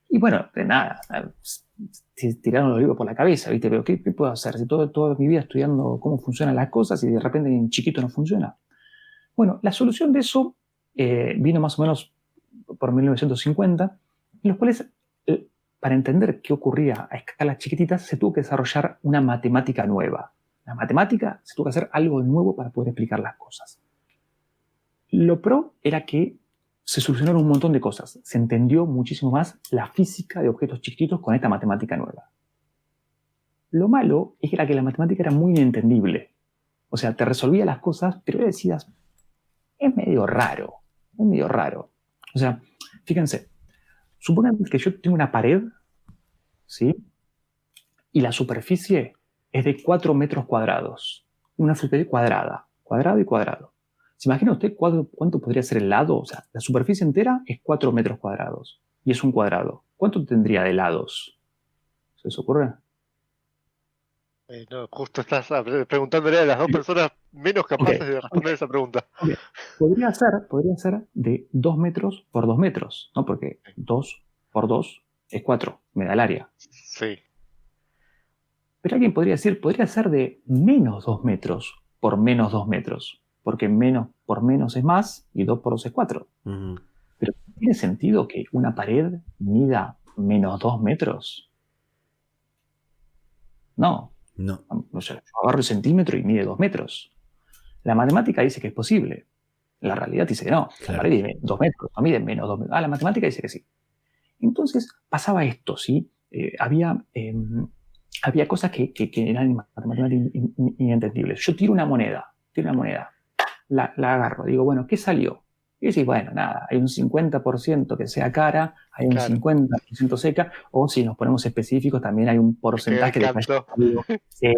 Y bueno, de nada, tiraron los libros por la cabeza, ¿viste? Pero ¿qué puedo hacer? Si toda mi vida estudiando cómo funcionan las cosas y de repente en chiquito no funciona. Bueno, la solución de eso vino más o menos por 1950, en los cuales, para entender qué ocurría a escalas chiquititas, se tuvo que desarrollar una matemática nueva. La matemática se tuvo que hacer algo nuevo para poder explicar las cosas. Lo pro era que se solucionaron un montón de cosas. Se entendió muchísimo más la física de objetos chiquititos con esta matemática nueva. Lo malo es que la matemática era muy inentendible. O sea, te resolvía las cosas, pero decías, es medio raro. O sea, fíjense, supongan que yo tengo una pared, ¿sí? Y la superficie es de 4 metros cuadrados. Una superficie cuadrada, cuadrado y cuadrado. ¿Se imagina usted cuánto podría ser el lado? O sea, la superficie entera es 4 metros cuadrados y es un cuadrado. ¿Cuánto tendría de lados? ¿Se les ocurre? No, justo estás preguntándole a las dos personas menos capaces de responder esa pregunta. Okay. Podría ser de 2 metros por 2 metros, ¿no? Porque 2 por 2 es 4, me da el área. Sí. Pero alguien podría ser de menos 2 metros por menos 2 metros. Porque menos por menos es más y 2 por 2 es 4. Uh-huh. Pero ¿tiene sentido que una pared mida menos 2 metros? No. O sea, yo agarro el centímetro y mide 2 metros. La matemática dice que es posible. La realidad dice que no. Claro. La pared mide 2 metros, no mide menos 2 metros. La matemática dice que sí. Entonces pasaba esto, ¿sí? Había cosas que eran matemáticamente inentendibles. Yo tiro una moneda. La agarro, digo, bueno, ¿qué salió? Y decís, bueno, nada, hay un 50% que sea cara, hay un 50% seca, o si nos ponemos específicos, también hay un porcentaje de que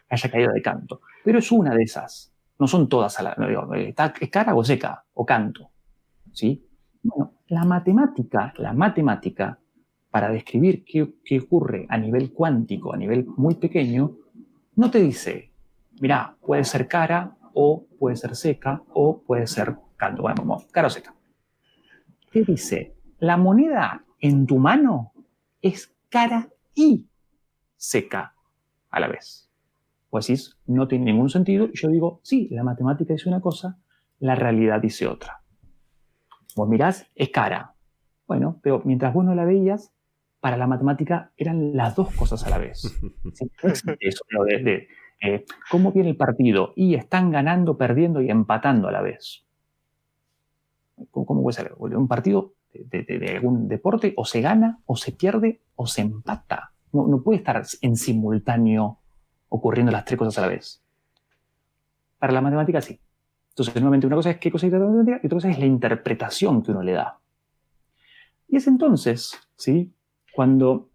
haya caído de canto. Pero es una de esas. No son todas, ¿es cara o seca? O canto. ¿Sí? Bueno, la matemática, para describir qué ocurre a nivel cuántico, a nivel muy pequeño, no te dice, mirá, puede ser cara, o puede ser seca, o puede ser canto. Bueno, cara o seca. ¿Qué dice? La moneda en tu mano es cara y seca a la vez. Pues decís, no tiene ningún sentido. Y yo digo, sí, la matemática dice una cosa, la realidad dice otra. Vos mirás, es cara. Bueno, pero mientras vos no la veías, para la matemática eran las dos cosas a la vez. ¿Sí? Eso, lo de ¿cómo viene el partido? Y están ganando, perdiendo y empatando a la vez. ¿Cómo puede ser? Un partido de algún deporte o se gana, o se pierde, o se empata. No puede estar en simultáneo ocurriendo las tres cosas a la vez. Para la matemática sí. Entonces, nuevamente, una cosa es qué cosa es la matemática y otra cosa es la interpretación que uno le da. Y es entonces, ¿sí? Cuando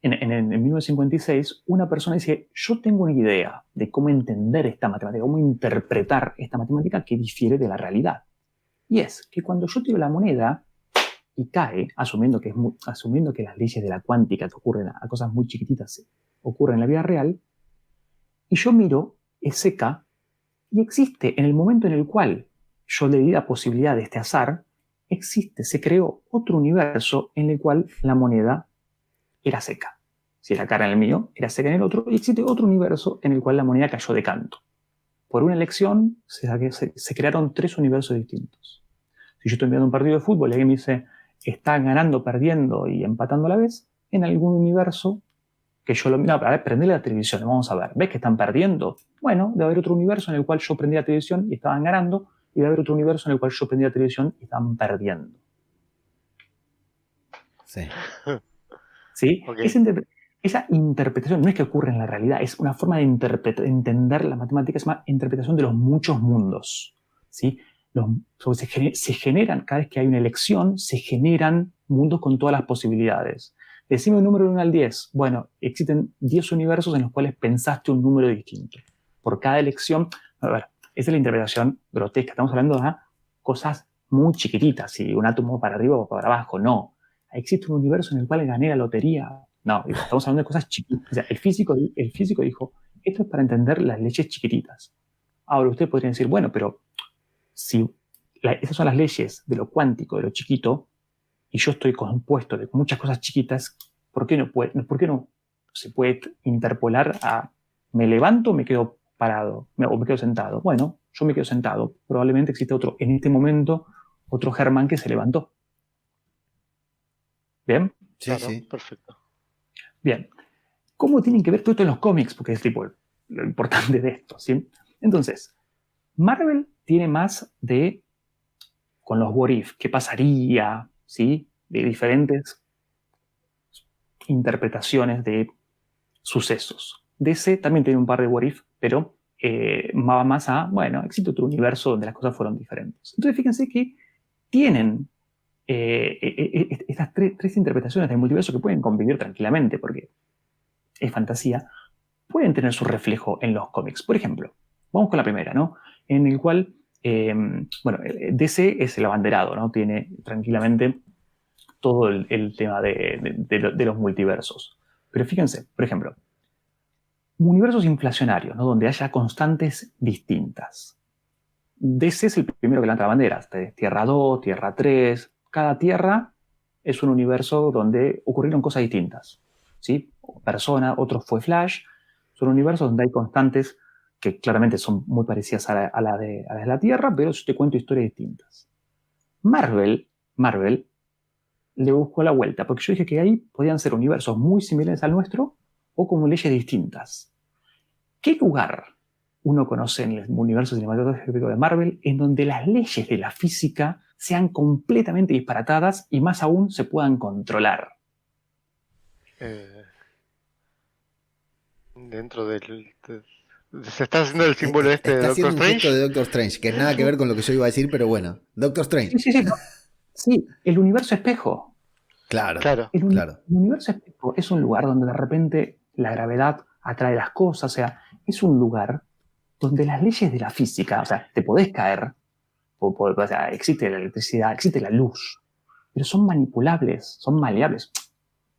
en 1956 una persona dice, yo tengo una idea de cómo entender esta matemática, cómo interpretar esta matemática que difiere de la realidad. Y es que cuando yo tiro la moneda y cae, asumiendo que las leyes de la cuántica que ocurren a cosas muy chiquititas ocurren en la vida real, y yo miro, es seca, y existe en el momento en el cual yo le di la posibilidad de este azar, se creó otro universo en el cual la moneda era seca. Si era cara en el mío, era seca en el otro, y existe otro universo en el cual la moneda cayó de canto. Por una elección se crearon 3 universos distintos. Si yo estoy viendo un partido de fútbol y alguien me dice, está ganando, perdiendo y empatando a la vez, en algún universo que yo lo miro, a ver, prendele la televisión, vamos a ver, ¿ves que están perdiendo? Bueno, debe haber otro universo en el cual yo prendí la televisión y estaban ganando, y debe haber otro universo en el cual yo prendí la televisión y estaban perdiendo. Sí. ¿Sí? Okay. Esa interpretación no es que ocurre en la realidad, es una forma de entender la matemática, es una interpretación de los muchos mundos. ¿Sí? Se generan, cada vez que hay una elección, se generan mundos con todas las posibilidades. Decime un número de 1 al 10. Bueno, existen 10 universos en los cuales pensaste un número distinto. por cada elección. A ver, esa es la interpretación grotesca. Estamos hablando de cosas muy chiquititas, si un átomo para arriba o para abajo. No. ¿Existe un universo en el cual gané la lotería? No, estamos hablando de cosas chiquitas. O sea, el físico dijo, esto es para entender las leyes chiquititas. Ahora usted podría decir, bueno, pero si esas son las leyes de lo cuántico, de lo chiquito, y yo estoy compuesto de muchas cosas chiquitas, ¿por qué no se puede interpolar a me levanto o me quedo parado o me quedo sentado? Bueno, yo me quedo sentado. Probablemente existe en este momento, otro Germán que se levantó. ¿Bien? Sí, Claro, sí. perfecto. Bien. ¿Cómo tienen que ver todo esto en los cómics? Porque es tipo lo importante de esto, ¿sí? Entonces, Marvel tiene más con los what if, qué pasaría, ¿sí? De diferentes interpretaciones de sucesos. DC también tiene un par de what if, pero va más bueno, existe otro universo donde las cosas fueron diferentes. Entonces, fíjense que tienen estas tres interpretaciones del multiverso que pueden convivir tranquilamente, porque es fantasía, pueden tener su reflejo en los cómics. Por ejemplo, vamos con la primera, ¿no? En el cual, DC es el abanderado, ¿no? Tiene tranquilamente todo el tema de los multiversos. Pero fíjense, por ejemplo, universos inflacionarios, ¿no? Donde haya constantes distintas. DC es el primero que levanta la bandera. Tierra 2, Tierra 3. Cada tierra es un universo donde ocurrieron cosas distintas, ¿sí? Persona, otro fue Flash. Son universos donde hay constantes que claramente son muy parecidas a las de la Tierra, pero yo te cuento historias distintas. Marvel le buscó la vuelta, porque yo dije que ahí podían ser universos muy similares al nuestro o como leyes distintas. ¿Qué lugar uno conoce en el universo cinematográfico de Marvel en donde las leyes de la física sean completamente disparatadas y más aún se puedan controlar? Dentro se está haciendo el símbolo Está de Doctor haciendo un gesto Strange. de Doctor Strange, que nada que ver con lo que yo iba a decir, pero bueno. Doctor Strange. Sí. Sí, el universo espejo. Claro. El universo espejo es un lugar donde de repente la gravedad atrae las cosas, o sea, es un lugar donde las leyes de la física, o sea, te podés caer, o sea, existe la electricidad, existe la luz, pero son manipulables, son maleables.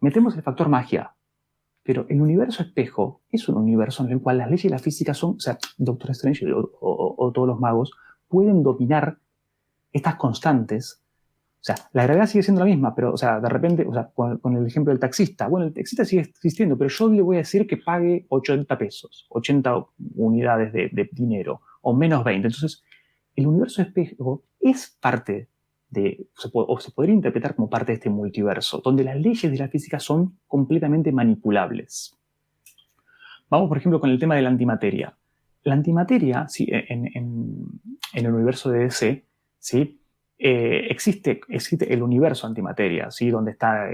Metemos el factor magia, pero el universo espejo es un universo en el cual las leyes de la física son, o sea, Doctor Strange o todos los magos pueden dominar estas constantes. O sea, la gravedad sigue siendo la misma, pero, o sea, de repente, o sea, con el ejemplo del taxista, bueno, el taxista sigue existiendo, pero yo le voy a decir que pague 80 pesos, 80 unidades de dinero, o menos 20. Entonces, el universo espejo es parte o se podría interpretar como parte de este multiverso, donde las leyes de la física son completamente manipulables. Vamos, por ejemplo, con el tema de la antimateria. La antimateria, ¿sí? en el universo de DC, ¿sí? Existe el universo antimateria, ¿sí? Donde está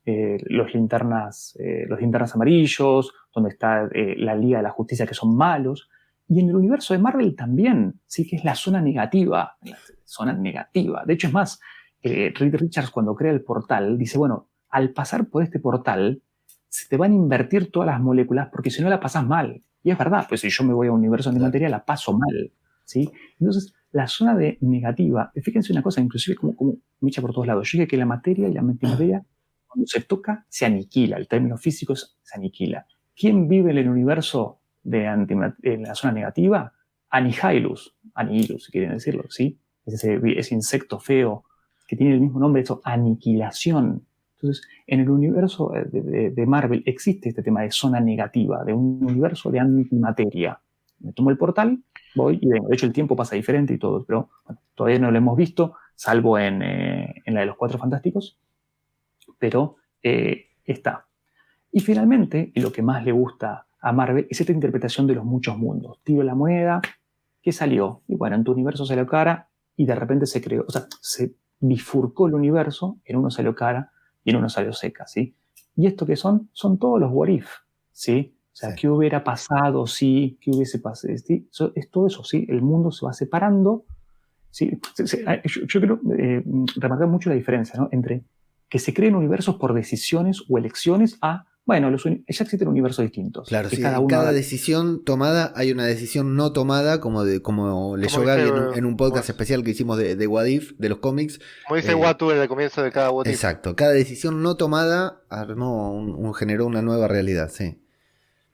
los linternas amarillos, donde está la Liga de la Justicia, que son malos. Y en el universo de Marvel también, sí, que es la zona negativa. De hecho, es más, Reed Richards, cuando crea el portal, dice, bueno, al pasar por este portal, se te van a invertir todas las moléculas, porque si no la pasas mal. Y es verdad, pues si yo me voy a un universo antimateria, la paso mal, ¿sí? Entonces, la zona de negativa, fíjense una cosa, inclusive como me echa por todos lados. Yo dije que la materia y la antimateria, cuando se toca, se aniquila. El término físico se aniquila. ¿Quién vive en el universo en la zona negativa? Annihilus, si quieren decirlo, ¿sí? Ese insecto feo que tiene el mismo nombre, eso, aniquilación. Entonces, en el universo de Marvel existe este tema de zona negativa, de un universo de antimateria. Me tomo el portal, voy y vengo. De hecho, el tiempo pasa diferente y todo, pero bueno, todavía no lo hemos visto, salvo en la de los Cuatro Fantásticos, pero está. Y finalmente, y lo que más le gusta a Marvel es esta interpretación de los muchos mundos. Tiro la moneda, ¿qué salió? Y bueno, en tu universo salió cara y de repente se creó, o sea, se bifurcó el universo, en uno salió cara y en uno salió seca, ¿sí? Y esto que son todos los what if, ¿sí? O sea, sí. ¿Qué hubiera pasado si? ¿Qué hubiese pasado? ¿Sí? Es todo eso, ¿sí? El mundo se va separando, ¿sí? Yo quiero remarcar mucho la diferencia, ¿no? Entre que se creen universos por decisiones o elecciones a bueno, ya existen universos distintos. Claro, que sí, cada en uno cada decisión tomada hay una decisión no tomada, como leyó Como Gaby dice, en un podcast pues, especial que hicimos de What If, de los cómics. como dice Eh, Watu en el comienzo de cada What If. exacto, cada decisión no tomada generó una nueva realidad, sí.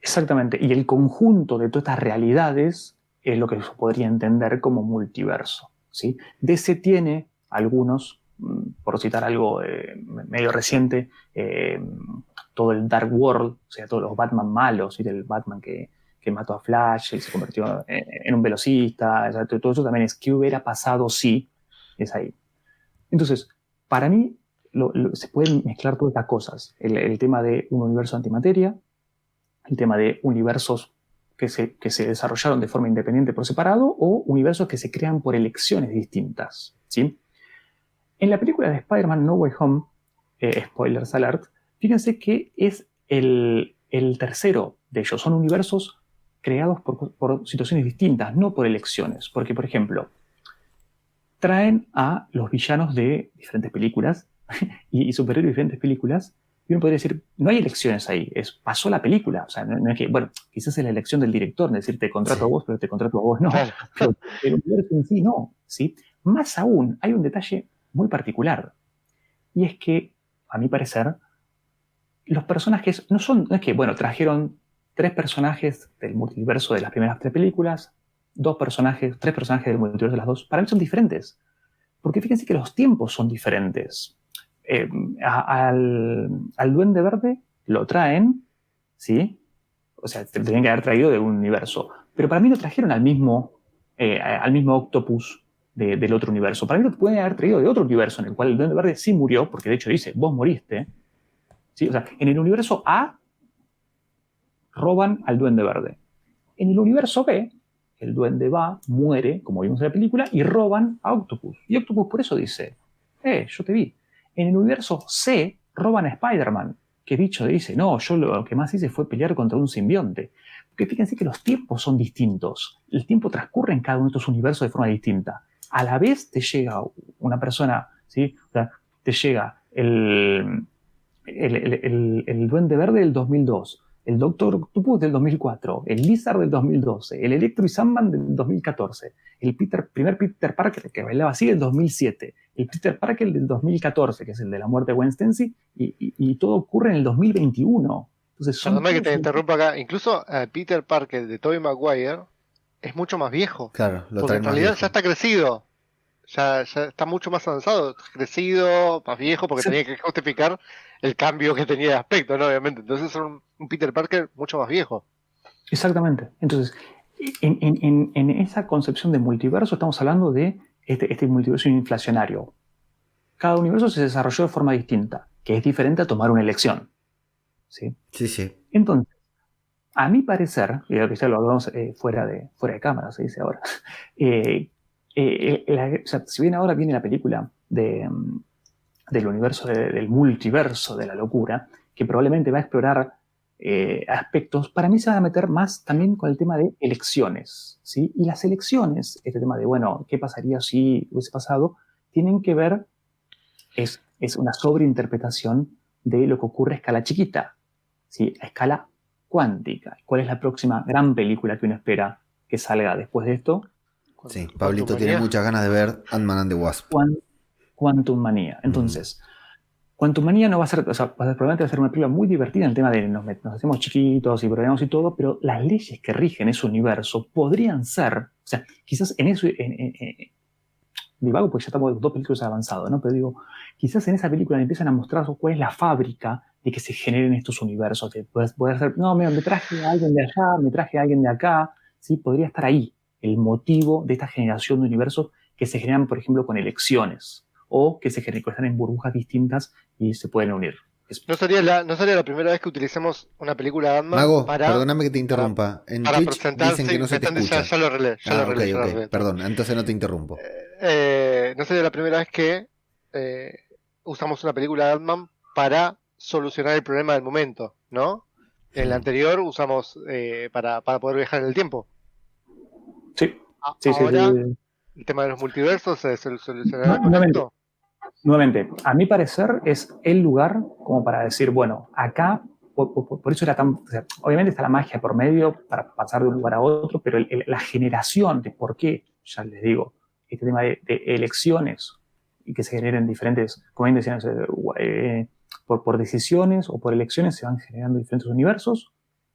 Exactamente. Y el conjunto de todas estas realidades es lo que se podría entender como multiverso, ¿sí? DC tiene algunos, por citar algo medio reciente, todo el Dark World, o sea, todos los Batman malos, y del Batman que mató a Flash y se convirtió en un velocista, o sea, todo eso también es qué hubiera pasado si, es ahí. Entonces, para mí se pueden mezclar todas estas cosas. El tema de un universo antimateria, el tema de universos que se desarrollaron de forma independiente por separado o universos que se crean por elecciones distintas, ¿sí? En la película de Spider-Man No Way Home, spoilers alert, fíjense que es el tercero de ellos. Son universos creados por situaciones distintas, no por elecciones. Porque, por ejemplo, traen a los villanos de diferentes películas y superhéroes de diferentes películas. Y uno podría decir, no hay elecciones ahí, pasó la película. O sea, no es que, bueno, quizás es la elección del director, de decir, te contrato a vos, pero te contrato a vos no. Claro. Pero el universo en sí no, ¿sí? Más aún, hay un detalle muy particular. Y es que, a mi parecer, los personajes no es que, bueno, trajeron 3 personajes del multiverso de las primeras 3 películas, 3 personajes del multiverso de las 2. Para mí son diferentes. Porque fíjense que los tiempos son diferentes. Al Duende Verde lo traen, ¿sí? O sea, te tenían que haber traído de un universo. Pero para mí lo trajeron al mismo Octopus del otro universo. Para mí lo pueden haber traído de otro universo en el cual el Duende Verde sí murió, porque de hecho dice, vos moriste. ¿Sí? O sea, en el universo A roban al Duende Verde. En el universo B, el Duende va, muere, como vimos en la película, y roban a Octopus. Y Octopus por eso dice, yo te vi. En el universo C, roban a Spider-Man, que dicho dice, no, yo lo que más hice fue pelear contra un simbionte. Porque fíjense que los tiempos son distintos. El tiempo transcurre en cada uno de estos universos de forma distinta. A la vez te llega una persona, ¿sí? O sea, te llega el Duende Verde del 2002, el Doctor Octopus del 2004, el Lizard del 2012, el Electro y Sandman del 2014, el primer Peter Parker que bailaba así del 2007, el Peter Parker del 2014, que es el de la muerte de Gwen Stacy, y todo ocurre en el 2021. Entonces, Perdóname que te interrumpa acá. Incluso Peter Parker de Tobey Maguire es mucho más viejo. Claro, lo Porque traen en más realidad viejo. ya está crecido. Ya está mucho más avanzado, crecido, más viejo, porque Sí. tenía que justificar el cambio que tenía de aspecto, ¿no? Obviamente. Entonces es un Peter Parker mucho más viejo. Exactamente. Entonces, en esa concepción de multiverso estamos hablando de este multiverso inflacionario. Cada universo se desarrolló de forma distinta, que es diferente a tomar una elección, ¿sí? Sí, sí. Entonces, a mi parecer, y que ya lo hablamos fuera de cámara, se dice ahora, o sea, si bien ahora viene la película del universo, del multiverso de la locura, que probablemente va a explorar aspectos, para mí se van a meter más también con el tema de elecciones, ¿sí? Y las elecciones, este tema de, bueno, ¿qué pasaría si hubiese pasado? Tienen que ver, es una sobreinterpretación de lo que ocurre a escala chiquita, ¿sí? A escala cuántica. ¿Cuál es la próxima gran película que uno espera que salga después de esto? Sí, Pablito tiene muchas ganas de ver Ant-Man and the Wasp. Quantum Manía. Entonces, Quantum Manía no va a ser, o sea, probablemente va a ser una película muy divertida en el tema de nos hacemos chiquitos y problemas y todo, pero las leyes que rigen ese universo podrían ser, o sea, quizás en eso, divago porque ya estamos 2 películas avanzadas, ¿no? Pero digo, quizás en esa película le empiezan a mostrar cuál es la fábrica de que se generen estos universos. Que puede ser, no, mira, me traje a alguien de allá, me traje a alguien de acá, ¿sí? Podría estar ahí el motivo de esta generación de universos que se generan, por ejemplo, con elecciones o que están en burbujas distintas y se pueden unir. No sería la primera vez que utilicemos una película de Ant-Man Mago, para... perdóname que te interrumpa. En para Twitch presentar, dicen sí, que no se te escucha. ya lo relé, ya lo relé. Perdón, entonces no te interrumpo. No sería la primera vez que usamos una película de Ant-Man para solucionar el problema del momento, ¿no? En la anterior usamos para poder viajar en el tiempo. Sí. Ahora, sí. el tema de los multiversos se solucionará con Nuevamente, a mi parecer es el lugar como para decir, bueno, acá por eso era tan... O sea, obviamente está la magia por medio para pasar de un lugar a otro, pero la generación de por qué, ya les digo, este tema de elecciones y que se generen diferentes, como bien decían, por decisiones o por elecciones se van generando diferentes universos,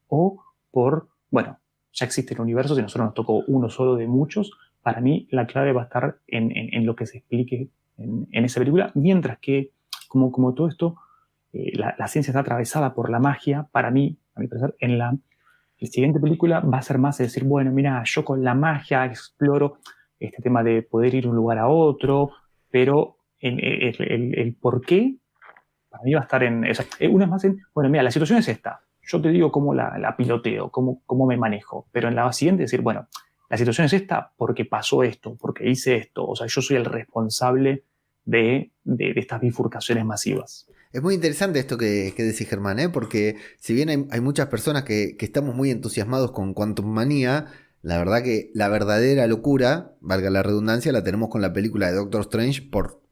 o por, bueno, ya existen universos y a nosotros nos tocó uno solo de muchos. Para mí la clave va a estar en lo que se explique en esa película, mientras que, como todo esto, la ciencia está atravesada por la magia. Para mí, a mi parecer, en la siguiente película va a ser más de decir, bueno, mira, yo con la magia exploro este tema de poder ir de un lugar a otro, pero el por qué, para mí va a estar en... O sea, una es más en, bueno, mira, la situación es esta, yo te digo cómo la piloteo, cómo me manejo, pero en la siguiente decir, bueno, la situación es esta porque pasó esto, porque hice esto, o sea, yo soy el responsable de estas bifurcaciones masivas. Es muy interesante esto que decís, Germán, porque si bien hay muchas personas que estamos muy entusiasmados con Quantum Manía, la verdad que la verdadera locura, valga la redundancia, la tenemos con la película de Doctor Strange por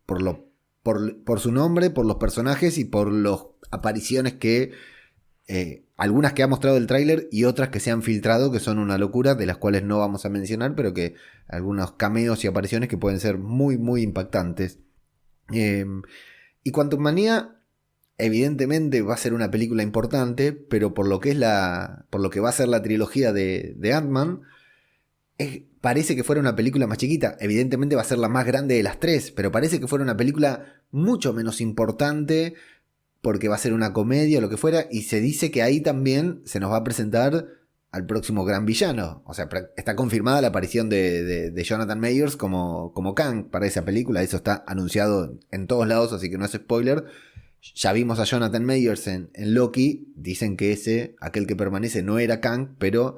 su nombre, por los personajes y por las apariciones que... algunas que ha mostrado el tráiler y otras que se han filtrado que son una locura, de las cuales no vamos a mencionar, pero que algunos cameos y apariciones que pueden ser muy muy impactantes. Y Quantum Manía evidentemente va a ser una película importante, pero por lo que va a ser la trilogía de Ant-Man, parece que fuera una película más chiquita. Evidentemente va a ser la más grande de las tres, pero parece que fuera una película mucho menos importante, porque va a ser una comedia o lo que fuera, y se dice que ahí también se nos va a presentar al próximo gran villano. O sea, está confirmada la aparición de Jonathan Majors como Kang para esa película. Eso está anunciado en todos lados, así que no es spoiler. Ya vimos a Jonathan Majors en Loki. Dicen que aquel que permanece, no era Kang, pero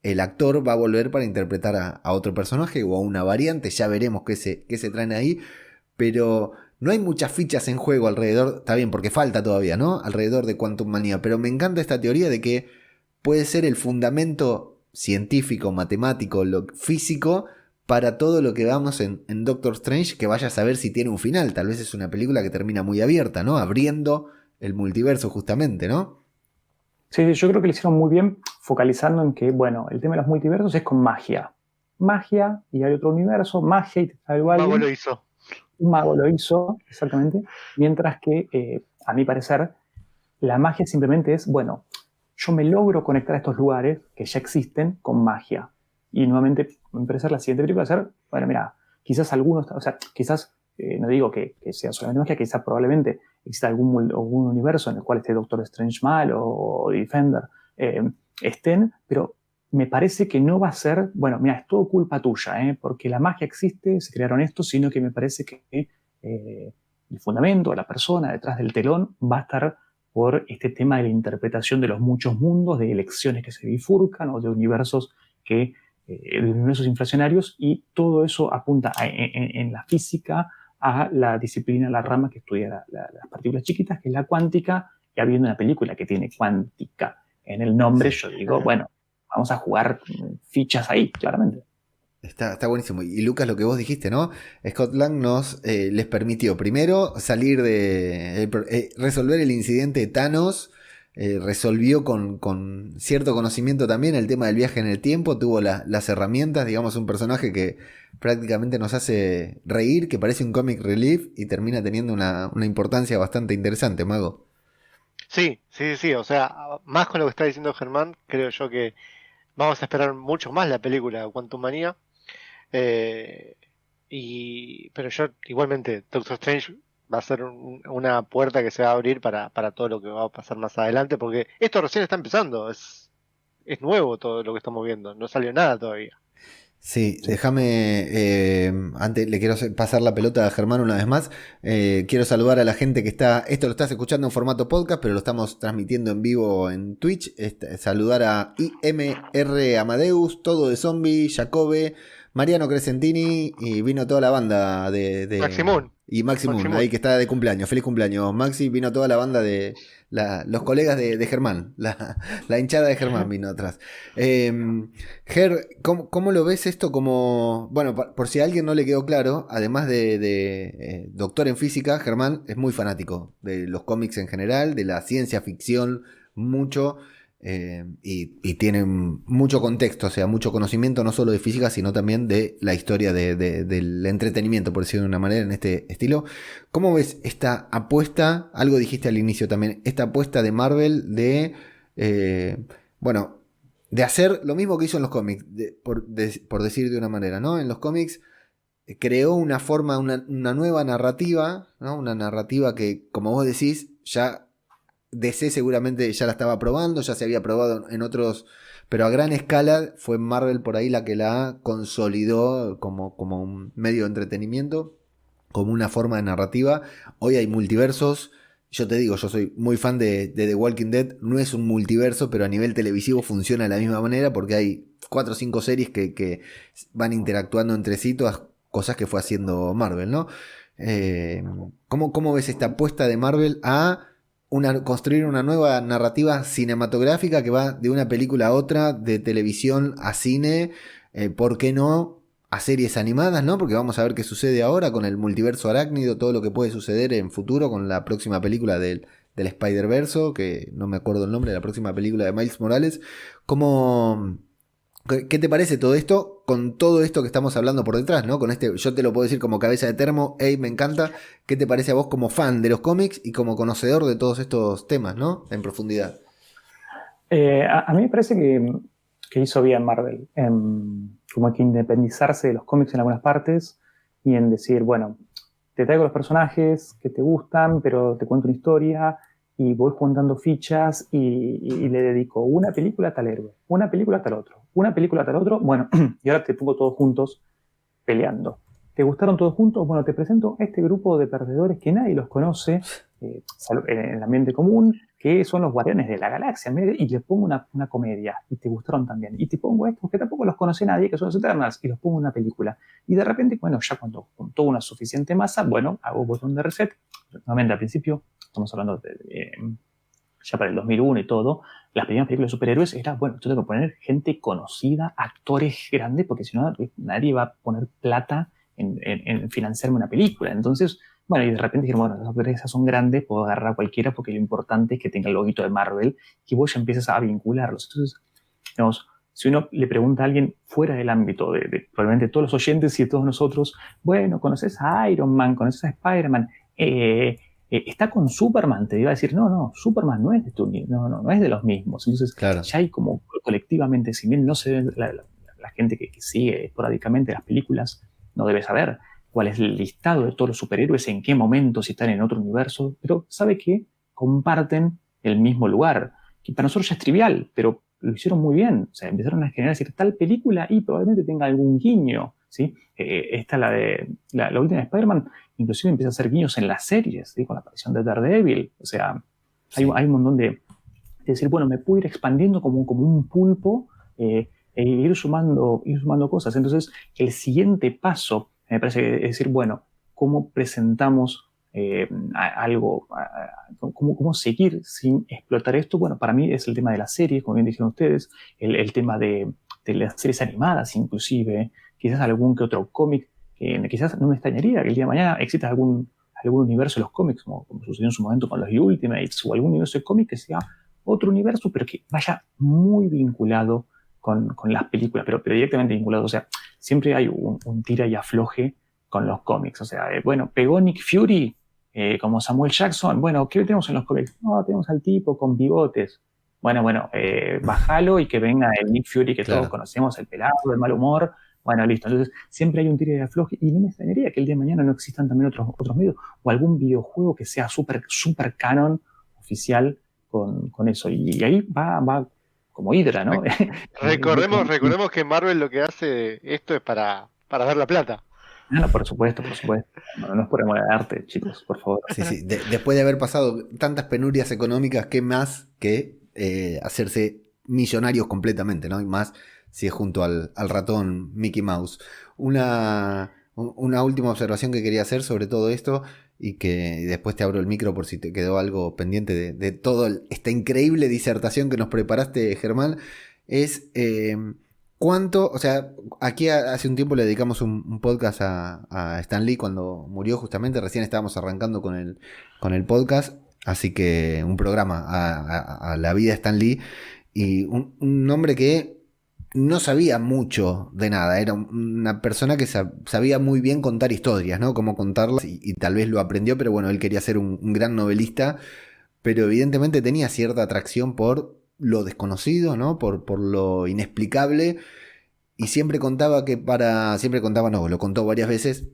el actor va a volver para interpretar a otro personaje o a una variante. Ya veremos qué se traen ahí, pero... no hay muchas fichas en juego alrededor, está bien porque falta todavía, ¿no? Alrededor de Quantum Manía, pero me encanta esta teoría de que puede ser el fundamento científico, matemático, físico para todo lo que vamos en Doctor Strange, que vaya a saber si tiene un final. Tal vez es una película que termina muy abierta, ¿no? Abriendo el multiverso justamente, ¿no? Sí, yo creo que lo hicieron muy bien focalizando en que, bueno, el tema de los multiversos es con magia. Magia y hay otro universo, magia y te trae algo. Mago lo hizo. Un mago lo hizo, exactamente, mientras que, a mi parecer, la magia simplemente es, bueno, yo me logro conectar a estos lugares que ya existen con magia. Y nuevamente, a mi parecer, la siguiente película va a ser, bueno, mira, quizás algunos, o sea, quizás, no digo que sea solamente magia, quizás probablemente exista algún universo en el cual esté Doctor Strange mal o Defender estén, pero me parece que no va a ser, bueno, mira, es todo culpa tuya, porque la magia existe, se crearon esto, sino que me parece que el fundamento, la persona detrás del telón va a estar por este tema de la interpretación de los muchos mundos, de elecciones que se bifurcan o de universos inflacionarios, y todo eso apunta en la física a la disciplina, la rama que estudia las partículas chiquitas, que es la cuántica, y habiendo una película que tiene cuántica en el nombre, yo digo, bueno, vamos a jugar fichas ahí, claramente. Está buenísimo. Y Lucas, lo que vos dijiste, ¿no? Scott Lang les permitió primero salir resolver el incidente de Thanos, resolvió con cierto conocimiento también el tema del viaje en el tiempo, tuvo las herramientas, digamos, un personaje que prácticamente nos hace reír, que parece un comic relief y termina teniendo una importancia bastante interesante, Mago. Sí, o sea, más con lo que está diciendo Germán, creo yo que vamos a esperar mucho más la película Quantum Manía. Pero yo igualmente Doctor Strange va a ser una puerta que se va a abrir para todo lo que va a pasar más adelante, porque esto recién está empezando, es nuevo todo lo que estamos viendo, no salió nada todavía. Sí, déjame, antes le quiero pasar la pelota a Germán una vez más. Quiero saludar a la gente que esto lo estás escuchando en formato podcast, pero lo estamos transmitiendo en vivo en Twitch. Saludar a IMR Amadeus, Todo de Zombie, Jacobe, Mariano Crescentini, y vino toda la banda de Maximum. Y Maximum, ahí que está de cumpleaños. Feliz cumpleaños, Maxi. Vino toda la banda de los colegas de Germán. La hinchada de Germán vino atrás. Ger, ¿cómo lo ves esto como... Bueno, por si a alguien no le quedó claro, además de doctor en física, Germán es muy fanático de los cómics en general, de la ciencia ficción mucho y tienen mucho contexto, o sea, mucho conocimiento no solo de física, sino también de la historia del entretenimiento, por decirlo de una manera, en este estilo. ¿Cómo ves esta apuesta? Algo dijiste al inicio también, esta apuesta de Marvel de, bueno, de hacer lo mismo que hizo en los cómics, por decir de una manera, ¿no? En los cómics creó una forma, una nueva narrativa, ¿no? Una narrativa que, como vos decís, ya DC seguramente ya la estaba probando, ya se había probado en otros, pero a gran escala fue Marvel por ahí la que la consolidó como un medio de entretenimiento, como una forma de narrativa. Hoy hay multiversos. Yo te digo, yo soy muy fan de The Walking Dead. No es un multiverso, pero a nivel televisivo funciona de la misma manera porque hay 4 o 5 series que van interactuando entre sí, todas cosas que fue haciendo Marvel, ¿no? ¿Cómo ves esta apuesta de Marvel a construir una nueva narrativa cinematográfica que va de una película a otra, de televisión a cine, ¿por qué no a series animadas, ¿no? Porque vamos a ver qué sucede ahora con el multiverso arácnido, todo lo que puede suceder en futuro con la próxima película del Spider-Verse, que no me acuerdo el nombre, la próxima película de Miles Morales. ¿Qué te parece todo esto con todo esto que estamos hablando por detrás, ¿no? Con yo te lo puedo decir como cabeza de termo, hey, me encanta. ¿Qué te parece a vos como fan de los cómics y como conocedor de todos estos temas, ¿no? En profundidad. A mí me parece que hizo bien Marvel, como que independizarse de los cómics en algunas partes y en decir, bueno, te traigo los personajes que te gustan, pero te cuento una historia y voy juntando fichas y le dedico una película a tal héroe, una película a tal otro, una película a tal otro, bueno, y ahora te pongo todos juntos peleando. ¿Te gustaron todos juntos? Bueno, te presento a este grupo de perdedores que nadie los conoce en el ambiente común, que son los Guardianes de la Galaxia, y les pongo una comedia, y te gustaron también. Y te pongo estos que tampoco los conoce nadie, que son los Eternals, y los pongo en una película. Y de repente, bueno, ya cuando juntó una suficiente masa, bueno, hago botón de reset. Nuevamente, al principio, estamos hablando ya para el 2001 y todo, las primeras películas de superhéroes era, bueno, yo tengo que poner gente conocida, actores grandes, porque si no, nadie va a poner plata en financiarme una película. Entonces, bueno, y de repente dijeron, bueno, las empresas son grandes, puedo agarrar a cualquiera porque lo importante es que tenga el loguito de Marvel y vos ya empiezas a vincularlos. Entonces, digamos, si uno le pregunta a alguien fuera del ámbito de probablemente todos los oyentes y de todos nosotros, bueno, ¿conoces a Iron Man? ¿Conoces a Spider-Man? ¿Está con Superman? Te iba a decir, no, Superman no es de no es de los mismos. Entonces, claro, ya hay como colectivamente, si bien no se ve la gente que sigue esporádicamente las películas, no debe saber cuál es el listado de todos los superhéroes, en qué momento, si están en otro universo, pero sabe que comparten el mismo lugar, que para nosotros ya es trivial, pero lo hicieron muy bien. O sea, empezaron a generar decir tal película y probablemente tenga algún guiño, ¿sí? Esta, la última de Spider-Man, inclusive empieza a hacer guiños en las series, ¿sí? Con la aparición de Daredevil. O sea, sí, hay un montón de decir, bueno, me puedo ir expandiendo como un pulpo e ir sumando cosas. Entonces, el siguiente paso me parece que es decir, bueno, ¿cómo presentamos algo? ¿Cómo seguir sin explotar esto? Bueno, para mí es el tema de las series, como bien dijeron ustedes, el tema de las series animadas inclusive, quizás algún que otro cómic, que quizás no me extrañaría que el día de mañana exista algún universo de los cómics, como sucedió en su momento con los Ultimates, o algún universo de cómics que sea otro universo, pero que vaya muy vinculado con las películas, pero directamente vinculado. O sea, siempre hay un tira y afloje con los cómics. O sea, bueno, pegó Nick Fury como Samuel Jackson. Bueno, ¿qué tenemos en los cómics? No, tenemos al tipo con bigotes. Bueno, bájalo y que venga el Nick Fury que claro, todos conocemos, el pelado, el mal humor. Bueno, listo. Entonces, siempre hay un tira y afloje. Y no me extrañaría que el día de mañana no existan también otros medios o algún videojuego que sea súper canon oficial con eso. Y ahí va como Hydra, ¿no? Recordemos que Marvel lo que hace esto es para dar la plata. No, por supuesto. No es por amor al arte, chicos, por favor. Sí. Después de haber pasado tantas penurias económicas, ¿qué más que hacerse millonarios completamente, ¿no? Y más si es junto al ratón Mickey Mouse. Una última observación que quería hacer sobre todo esto, y que después te abro el micro por si te quedó algo pendiente de toda esta increíble disertación que nos preparaste, Germán, es cuánto, o sea, aquí hace un tiempo le dedicamos un podcast a Stan Lee cuando murió justamente, recién estábamos arrancando con el podcast, Así que un programa a la vida de Stan Lee, y un hombre que no sabía mucho de nada, era una persona que sabía muy bien contar historias, ¿no? Cómo contarlas, y tal vez lo aprendió, pero bueno, él quería ser un gran novelista, pero evidentemente tenía cierta atracción por lo desconocido, ¿no? Por lo inexplicable, y siempre contaba, no, lo contó varias veces,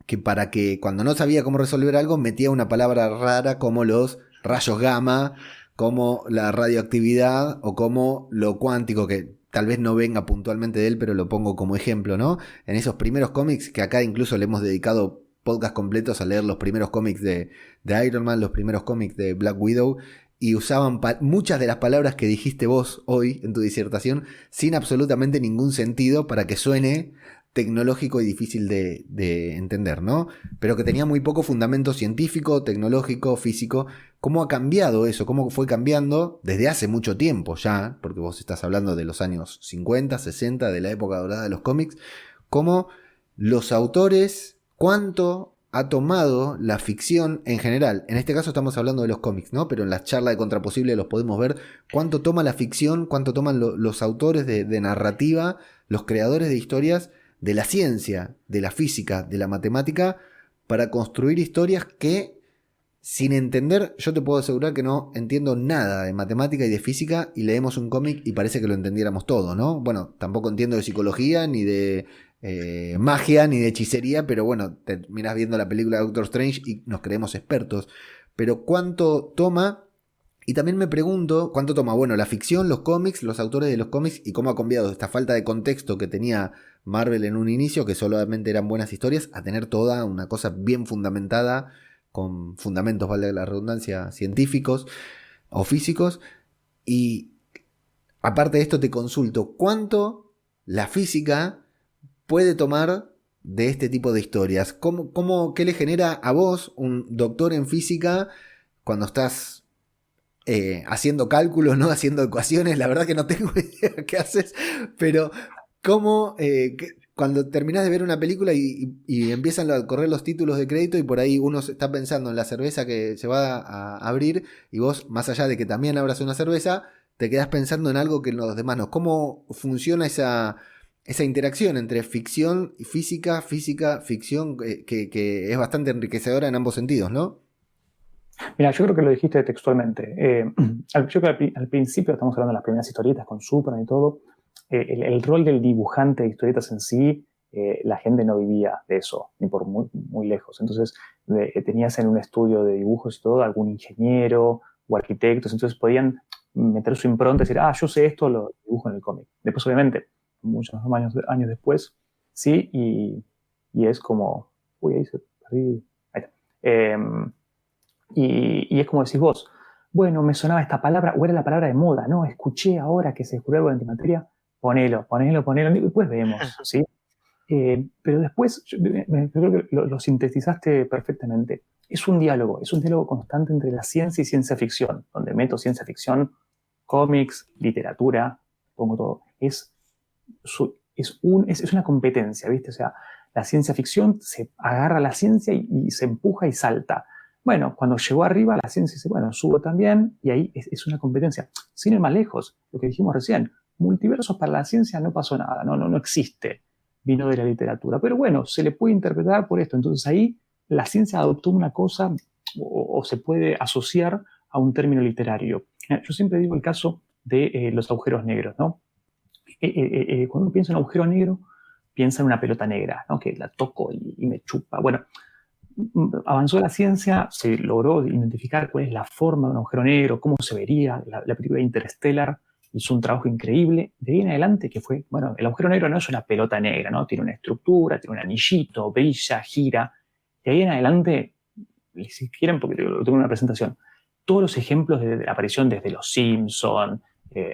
que para que cuando no sabía cómo resolver algo, metía una palabra rara como los rayos gamma, como la radioactividad o como lo cuántico, que tal vez no venga puntualmente de él, pero lo pongo como ejemplo, ¿no? En esos primeros cómics, que acá incluso le hemos dedicado podcast completos a leer los primeros cómics de Iron Man, los primeros cómics de Black Widow, y usaban muchas de las palabras que dijiste vos hoy en tu disertación sin absolutamente ningún sentido para que suene tecnológico y difícil de entender, ¿no? Pero que tenía muy poco fundamento científico, tecnológico, físico. ¿Cómo ha cambiado eso? ¿Cómo fue cambiando desde hace mucho tiempo ya? Porque vos estás hablando de los años 50, 60, de la época dorada de los cómics. ¿Cómo los autores, cuánto ha tomado la ficción en general? En este caso estamos hablando de los cómics, ¿no? Pero en la charla de Contraposible los podemos ver. ¿Cuánto toma la ficción? ¿Cuánto toman los autores de narrativa, los creadores de historias, de la ciencia, de la física, de la matemática, para construir historias que, sin entender, yo te puedo asegurar que no entiendo nada de matemática y de física, y leemos un cómic y parece que lo entendiéramos todo, ¿no? Bueno, tampoco entiendo de psicología, ni de magia, ni de hechicería, pero bueno, terminás viendo la película de Doctor Strange y nos creemos expertos. Pero ¿cuánto toma? Y también me pregunto, ¿cuánto toma? Bueno, la ficción, los cómics, los autores de los cómics, y cómo ha cambiado esta falta de contexto que tenía Marvel en un inicio, que solamente eran buenas historias, a tener toda una cosa bien fundamentada, con fundamentos, vale la redundancia, científicos o físicos. Y aparte de esto te consulto, ¿cuánto la física puede tomar de este tipo de historias? ¿Qué le genera a vos, un doctor en física, cuando estás haciendo cálculos, ¿no? Haciendo ecuaciones? La verdad que no tengo idea qué haces, pero ¿cómo cuando terminás de ver una película y empiezan a correr los títulos de crédito y por ahí uno está pensando en la cerveza que se va a abrir, y vos, más allá de que también abras una cerveza, te quedás pensando en algo que los demás no? ¿Cómo funciona esa interacción entre ficción y física, ficción, que es bastante enriquecedora en ambos sentidos, ¿no? Mira, yo creo que lo dijiste textualmente. Yo creo que al principio estamos hablando de las primeras historietas con Superman y todo. El rol del dibujante de historietas en sí, la gente no vivía de eso, ni por muy, muy lejos. Entonces, tenías en un estudio de dibujos y todo algún ingeniero o arquitectos, entonces podían meter su impronta y decir, yo sé esto, lo dibujo en el cómic. Después, obviamente, muchos años después, sí, y es como, uy, ahí se perdí. Ahí está. Y es como decís vos, bueno, me sonaba esta palabra, o era la palabra de moda, ¿no? Escuché ahora que se descubrió algo de antimateria, ponelo, y después vemos, ¿sí? Pero después, yo creo que lo sintetizaste perfectamente. Es un diálogo constante entre la ciencia y ciencia ficción, donde meto ciencia ficción, cómics, literatura, pongo todo. Es una competencia, ¿viste? O sea, la ciencia ficción se agarra a la ciencia y se empuja y salta. Bueno, cuando llegó arriba, la ciencia dice, bueno, subo también, y ahí es una competencia. Sin ir más lejos, lo que dijimos recién, multiversos para la ciencia no pasó nada, no existe, vino de la literatura. Pero bueno, se le puede interpretar por esto. Entonces ahí la ciencia adoptó una cosa o se puede asociar a un término literario. Yo siempre digo el caso de los agujeros negros, ¿no? Cuando uno piensa en un agujero negro, piensa en una pelota negra, ¿no? Que la toco y me chupa. Bueno, avanzó la ciencia, se logró identificar cuál es la forma de un agujero negro, cómo se vería. La película Interstellar hizo un trabajo increíble. De ahí en adelante, que fue, bueno, el agujero negro no es una pelota negra, ¿no? Tiene una estructura, tiene un anillito, brilla, gira. De ahí en adelante, si quieren, porque tengo una presentación, todos los ejemplos de la aparición desde Los Simpson,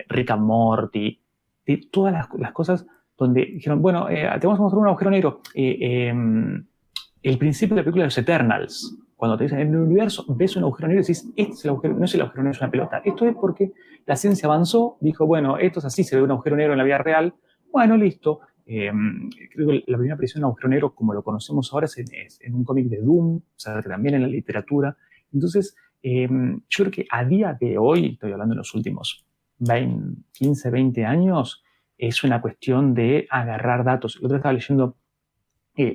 Rick and Morty, de todas las cosas donde dijeron, bueno, te vamos a mostrar un agujero negro. El principio de la película de los Eternals, cuando te dicen en el universo, ves un agujero negro y decís, este es el agujero, no es el agujero negro, es una pelota. Esto es porque la ciencia avanzó, dijo, bueno, esto es así, se ve un agujero negro en la vida real. Bueno, listo. Creo que la primera aparición de un agujero negro, como lo conocemos ahora, es en un cómic de Doom, o sea, que también en la literatura. Entonces, yo creo que a día de hoy, estoy hablando de los últimos 15, 20 años, es una cuestión de agarrar datos. El otro día estaba leyendo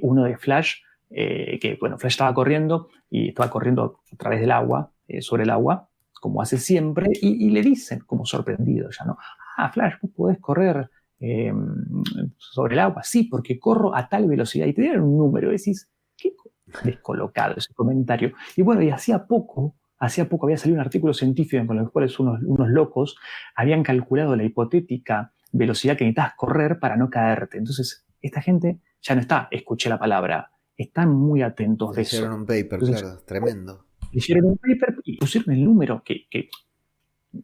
uno de Flash, que bueno, Flash estaba corriendo y estaba corriendo a través del agua, sobre el agua, como hace siempre, y le dicen, como sorprendido ya, ¿no? Flash, vos podés correr sobre el agua. Sí, porque corro a tal velocidad. Y te dieron un número, y decís, qué descolocado ese comentario. Y bueno, y hacía poco había salido un artículo científico con los cuales unos locos habían calculado la hipotética velocidad que necesitas correr para no caerte. Entonces, esta gente ya no está, escuché la palabra, están muy atentos de eso. Hicieron un paper, entonces, claro, tremendo. Hicieron un paper y pusieron el número que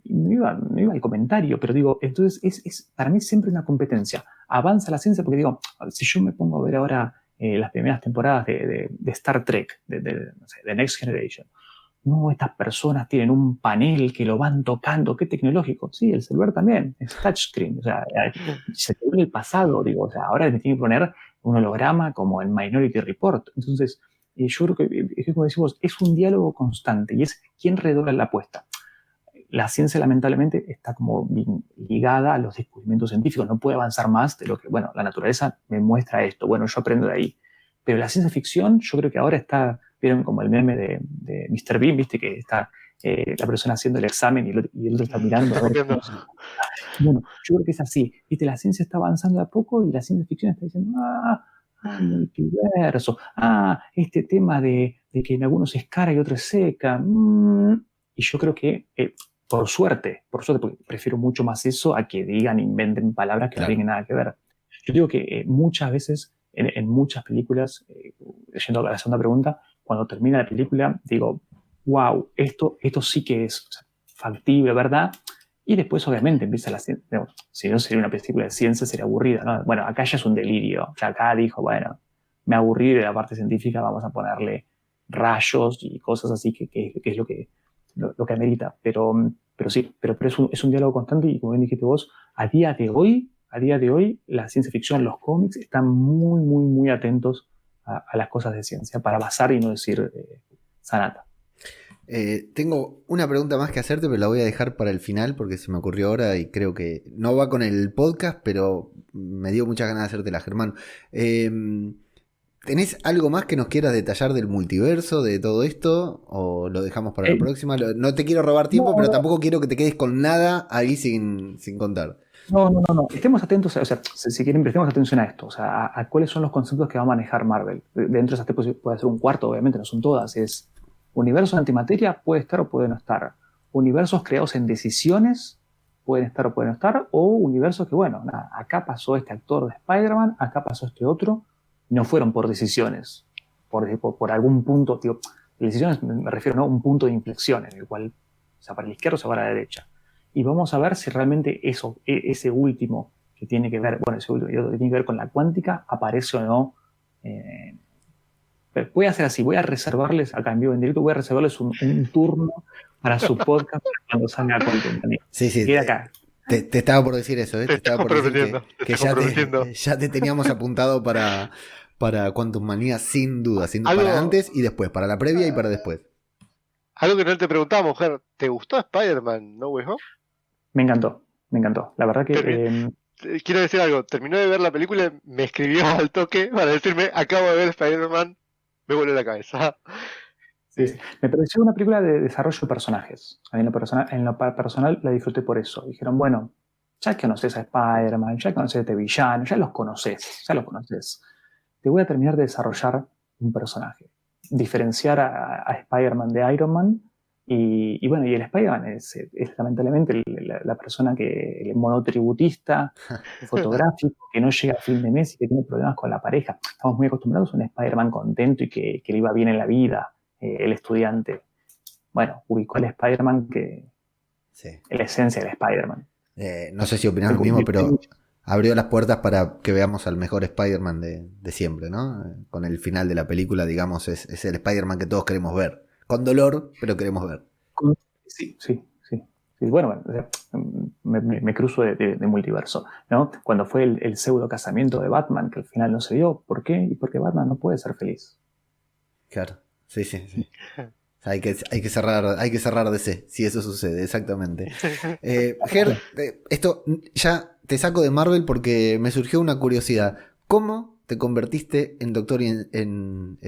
no iba al comentario, pero digo, entonces es para mí siempre una competencia. Avanza la ciencia porque digo, si yo me pongo a ver ahora las primeras temporadas de Star Trek, no sé, de Next Generation, no, estas personas tienen un panel que lo van tocando, qué tecnológico. Sí, el celular también, es touchscreen, o sea, se te vuelve el pasado, digo, o sea, ahora me tienen que poner un holograma como en Minority Report. Entonces, yo creo que, como decimos, es un diálogo constante y es quién redobla la apuesta. La ciencia, lamentablemente, está como ligada a los descubrimientos científicos. No puede avanzar más de lo que, bueno, la naturaleza me muestra esto. Bueno, yo aprendo de ahí. Pero la ciencia ficción, yo creo que ahora está, vieron como el meme de Mr. Bean, viste que está la persona haciendo el examen y el otro está mirando. A ver bueno, yo creo que es así. Viste, la ciencia está avanzando de a poco y la ciencia ficción está diciendo, multiverso, este tema de que en algunos es cara y otros es seca. Y yo creo que, por suerte, porque prefiero mucho más eso a que digan, inventen palabras que no tienen nada que ver. Yo digo que muchas veces, en muchas películas, yendo a la segunda pregunta, cuando termina la película, digo, wow, esto sí que es, o sea, factible, ¿verdad? Y después, obviamente, empieza la ciencia. Digamos, si no sería una película de ciencia, sería aburrida, ¿no? Bueno, acá ya es un delirio. Ya acá dijo, bueno, me aburrí de la parte científica, vamos a ponerle rayos y cosas así, que es lo que amerita. Pero sí, pero es un diálogo constante y, como bien dijiste vos, a día de hoy, la ciencia ficción, los cómics, están muy, muy, muy atentos a las cosas de ciencia para basar y no decir sanata. Tengo una pregunta más que hacerte, pero la voy a dejar para el final porque se me ocurrió ahora y creo que no va con el podcast, pero me dio muchas ganas de hacértela, Germán. ¿Tenés algo más que nos quieras detallar del multiverso, de todo esto? ¿O lo dejamos para la próxima? No te quiero robar tiempo, pero tampoco quiero que te quedes con nada ahí sin contar. No. Estemos atentos, o sea, si quieren, prestemos atención a esto, o sea, a cuáles son los conceptos que va a manejar Marvel. Dentro de esas puede ser un cuarto, obviamente, no son todas. Es universo de antimateria, puede estar o puede no estar. Universos creados en decisiones, pueden estar o pueden no estar. O universos que, bueno, nada, acá pasó este actor de Spider-Man, acá pasó este otro. No fueron por decisiones, por algún punto, tío. Decisiones me refiero, ¿no? Un punto de inflexión en el cual, o sea, para la izquierda o sea, para la derecha. Y vamos a ver si realmente ese último que tiene que ver, bueno, ese último que tiene que ver con la cuántica, aparece o no. Voy a hacer así, voy a reservarles, acá en vivo en directo, voy a reservarles un turno para su podcast cuando salga contenido. Sí. Queda acá. Te estaba por decir eso, Te estaba por decir que ya te teníamos apuntado para Quantum Manía, sin duda, para antes y después, para la previa y para después. Algo que no te preguntaba, mujer, ¿te gustó Spider-Man No Way Home? Me encantó. La verdad que... Quiero decir algo, terminó de ver la película, me escribió al toque para decirme, acabo de ver Spider-Man, me voló la cabeza. Sí. Me pareció una película de desarrollo de personajes. A mí en lo personal la disfruté por eso. Dijeron, bueno, ya conoces a Spider-Man, ya conoces a este villano, ya los conoces. Te voy a terminar de desarrollar un personaje. Diferenciar a Spider-Man de Iron Man. Y bueno, y el Spider-Man es lamentablemente la persona el monotributista, fotográfico, que no llega a fin de mes y que tiene problemas con la pareja. Estamos muy acostumbrados a un Spider-Man contento y que le iba bien en la vida. El estudiante, bueno, ubicó al Spider-Man que es la esencia del Spider-Man. No sé si opinás lo mismo, pero abrió las puertas para que veamos al mejor Spider-Man de siempre, ¿no? Con el final de la película, digamos, es el Spider-Man que todos queremos ver. Con dolor, pero queremos ver. Sí. Bueno, me cruzo de multiverso, ¿no? Cuando fue el pseudo casamiento de Batman, que al final no se dio, ¿por qué? Y porque Batman no puede ser feliz. Claro. Sí. Hay que cerrar DC, si eso sucede, exactamente. Ger, esto ya te saco de Marvel porque me surgió una curiosidad. ¿Cómo te convertiste en doctor en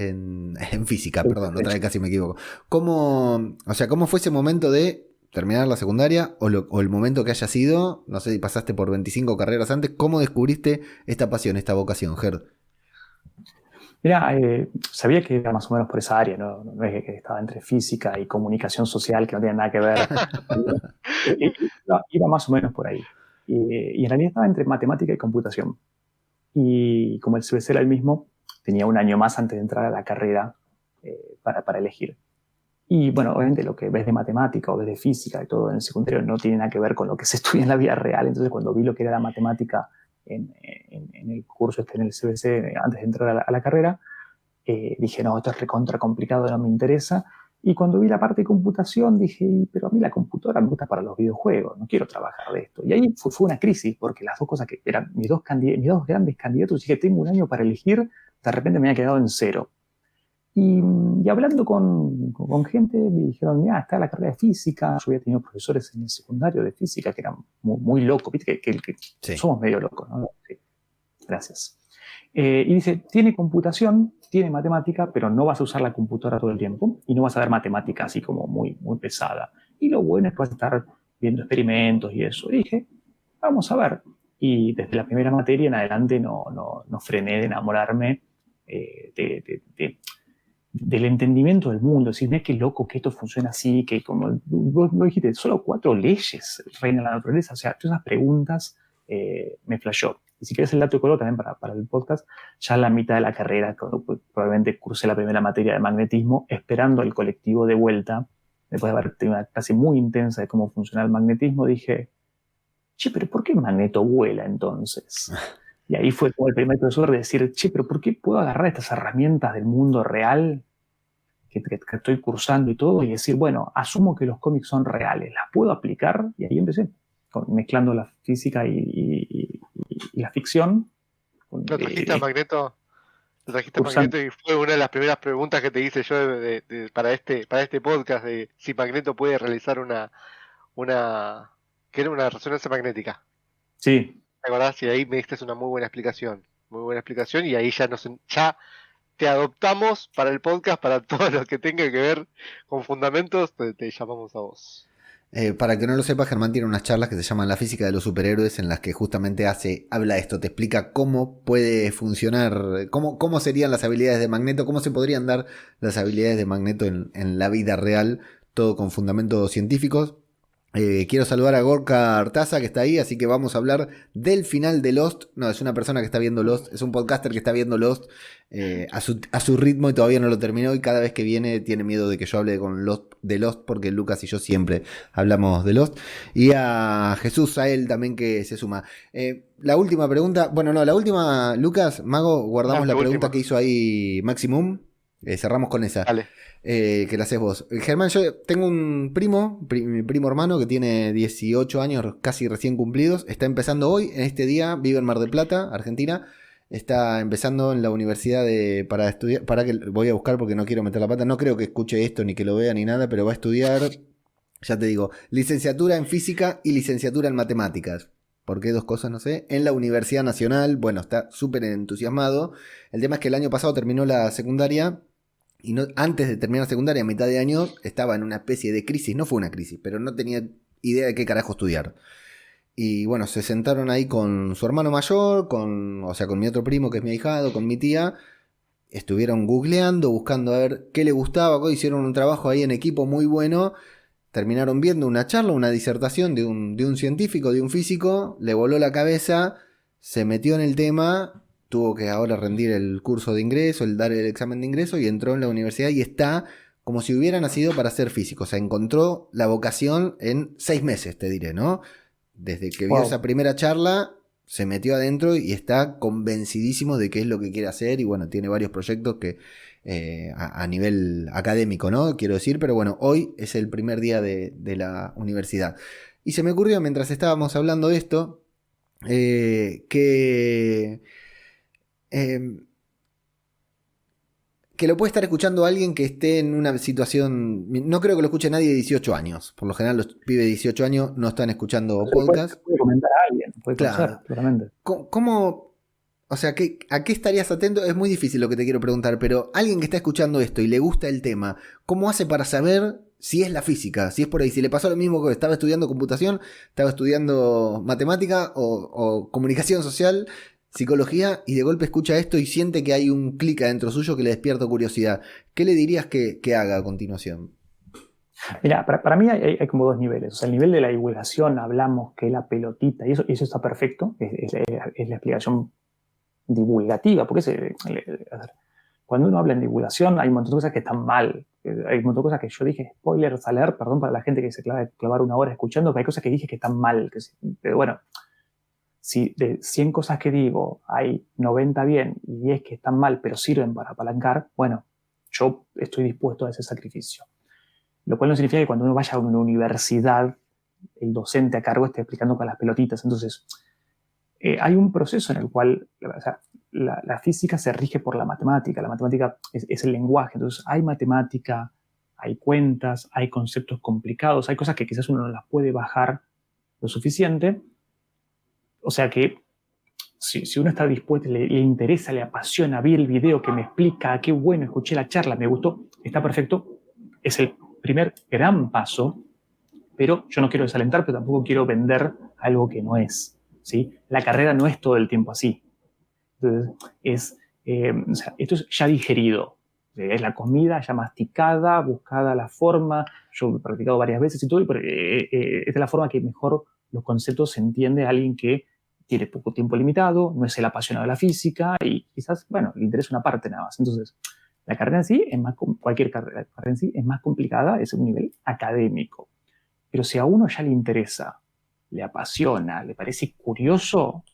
física? Perdón, otra vez casi me equivoco. ¿Cómo fue ese momento de terminar la secundaria o el momento que haya sido? No sé si pasaste por 25 carreras antes. ¿Cómo descubriste esta pasión, esta vocación, Ger? Mira, sabía que era más o menos por esa área, ¿no? No es que estaba entre física y comunicación social, que no tiene nada que ver. Iba más o menos por ahí. Y en realidad estaba entre matemática y computación. Y como el CBC era el mismo, tenía un año más antes de entrar a la carrera para elegir. Y bueno, obviamente lo que ves de matemática o ves de física y todo en el secundario no tiene nada que ver con lo que se estudia en la vida real. Entonces cuando vi lo que era la matemática en el curso en el CBC antes de entrar a la carrera, dije, no, esto es recontra complicado, no me interesa. Y cuando vi la parte de computación dije, pero a mí la computadora me gusta para los videojuegos, no quiero trabajar de esto. Y ahí fue una crisis, porque las dos cosas que eran mis dos grandes candidatos, dije, tengo un año para elegir, de repente me había quedado en cero. Y hablando con gente, me dijeron, mira, está la carrera de física. Yo había tenido profesores en el secundario de física que eran muy, muy locos, viste que sí. Somos medio locos, ¿no? Sí. Gracias. Y dice, tiene computación, tiene matemática, pero no vas a usar la computadora todo el tiempo y no vas a ver matemática así como muy, muy pesada. Y lo bueno es que vas a estar viendo experimentos y eso. Y dije, vamos a ver. Y desde la primera materia en adelante no frené de enamorarme del entendimiento del mundo. Decir, mira qué loco que esto funciona así, que como vos dijiste, solo 4 leyes reinan la naturaleza. O sea, todas esas preguntas me flashó. Y si quieres el dato de color también para el podcast, ya en la mitad de la carrera, cuando probablemente cursé la primera materia de magnetismo, esperando el colectivo de vuelta, después de haber tenido una clase muy intensa de cómo funciona el magnetismo, dije, che, pero ¿por qué el magneto vuela entonces? Y ahí fue como el primer profesor de decir, che, pero ¿por qué puedo agarrar estas herramientas del mundo real que estoy cursando y todo y decir, bueno, asumo que los cómics son reales, ¿las puedo aplicar? Y ahí empecé, mezclando la física y la ficción. ¿Lo trajiste a Magneto? ¿Lo trajiste a Magneto? Y fue una de las primeras preguntas que te hice yo para este podcast, de si Magneto puede realizar que era una resonancia magnética. Sí. ¿Te acordás? Y ahí me diste una muy buena explicación, y ahí ya te adoptamos para el podcast, para todo lo que tenga que ver con fundamentos, te llamamos a vos. Para que no lo sepa, Germán tiene unas charlas que se llaman La física de los superhéroes, en las que justamente habla esto, te explica cómo puede funcionar, cómo serían las habilidades de Magneto, cómo se podrían dar las habilidades de Magneto en la vida real, todo con fundamentos científicos. Quiero saludar a Gorka Artaza, que está ahí, así que vamos a hablar del final de Lost. No, es una persona que está viendo Lost, es un podcaster que está viendo Lost a su ritmo y todavía no lo terminó, y cada vez que viene tiene miedo de que yo hable de Lost, porque Lucas y yo siempre hablamos de Lost. Y a Jesús, a él también, que se suma. La última pregunta, la última, Lucas, Mago, guardamos la pregunta que hizo ahí Maximum. Cerramos con esa. Dale. Que la haces vos. Germán, yo tengo un mi primo hermano que tiene 18 años casi recién cumplidos. Está empezando hoy, en este día, vive en Mar del Plata, Argentina. Está empezando en la universidad para estudiar. Voy a buscar porque no quiero meter la pata. No creo que escuche esto ni que lo vea ni nada, pero va a estudiar, ya te digo, licenciatura en física y licenciatura en matemáticas. ¿Por qué 2 cosas? No sé. En la Universidad Nacional. Bueno, está súper entusiasmado. El tema es que el año pasado terminó la secundaria. Y antes de terminar la secundaria, a mitad de año, estaba en una especie de crisis. No fue una crisis, pero no tenía idea de qué carajo estudiar. Y bueno, se sentaron ahí con su hermano mayor, con mi otro primo que es mi ahijado, con mi tía. Estuvieron googleando, buscando a ver qué le gustaba. Hicieron un trabajo ahí en equipo muy bueno. Terminaron viendo una charla, una disertación de un científico, de un físico. Le voló la cabeza, se metió en el tema. Tuvo que ahora rendir el curso de ingreso, dar el examen de ingreso, y entró en la universidad y está como si hubiera nacido para ser físico. O sea, encontró la vocación en 6 meses, te diré, ¿no? Desde que vio esa primera charla, se metió adentro y está convencidísimo de qué es lo que quiere hacer. Y bueno, tiene varios proyectos que a nivel académico, ¿no? Quiero decir, pero bueno, hoy es el primer día de la universidad. Y se me ocurrió mientras estábamos hablando de esto, que que lo puede estar escuchando alguien que esté en una situación... No creo que lo escuche nadie de 18 años. Por lo general los pibes de 18 años no están escuchando podcast. Puede comentar a alguien, puede Claro. conocer, claramente. ¿Cómo, o sea, ¿a qué estarías atento? Es muy difícil lo que te quiero preguntar, pero alguien que está escuchando esto y le gusta el tema, ¿cómo hace para saber si es la física? Si es por ahí, si le pasó lo mismo que estaba estudiando computación, estaba estudiando matemática o comunicación social, psicología, y de golpe escucha esto y siente que hay un clic adentro suyo que le despierta curiosidad. ¿Qué le dirías que haga a continuación? Mira, para mí hay como dos niveles. O sea, el nivel de la divulgación, hablamos que la pelotita, y eso está perfecto, es la explicación divulgativa, porque cuando uno habla en divulgación hay un montón de cosas que están mal. Hay un montón de cosas que yo dije, spoilers alert, perdón para la gente que se clavar una hora escuchando, que hay cosas que dije que están mal. Pero bueno, si de 100 cosas que digo hay 90 bien y 10 que están mal, pero sirven para apalancar, bueno, yo estoy dispuesto a ese sacrificio. Lo cual no significa que cuando uno vaya a una universidad, el docente a cargo esté explicando con las pelotitas. Entonces, hay un proceso en el cual la física se rige por la matemática. La matemática es el lenguaje. Entonces, hay matemática, hay cuentas, hay conceptos complicados, hay cosas que quizás uno no las puede bajar lo suficiente. O sea que si uno está dispuesto, le interesa, le apasiona, vi el video que me explica, qué bueno, escuché la charla, me gustó, está perfecto. Es el primer gran paso, pero yo no quiero desalentar, pero tampoco quiero vender algo que no es, ¿sí? La carrera no es todo el tiempo así. Entonces, o sea, esto es ya digerido. Es la comida ya masticada, buscada la forma. Yo lo he practicado varias veces y todo, pero es de la forma que mejor los conceptos se entiende a alguien que tiene poco tiempo limitado, no es el apasionado de la física y quizás, bueno, le interesa una parte nada más. Entonces, la carrera en sí es más, cualquier carrera en sí es más complicada, es un nivel académico. Pero si a uno ya le interesa, le apasiona, le parece curioso,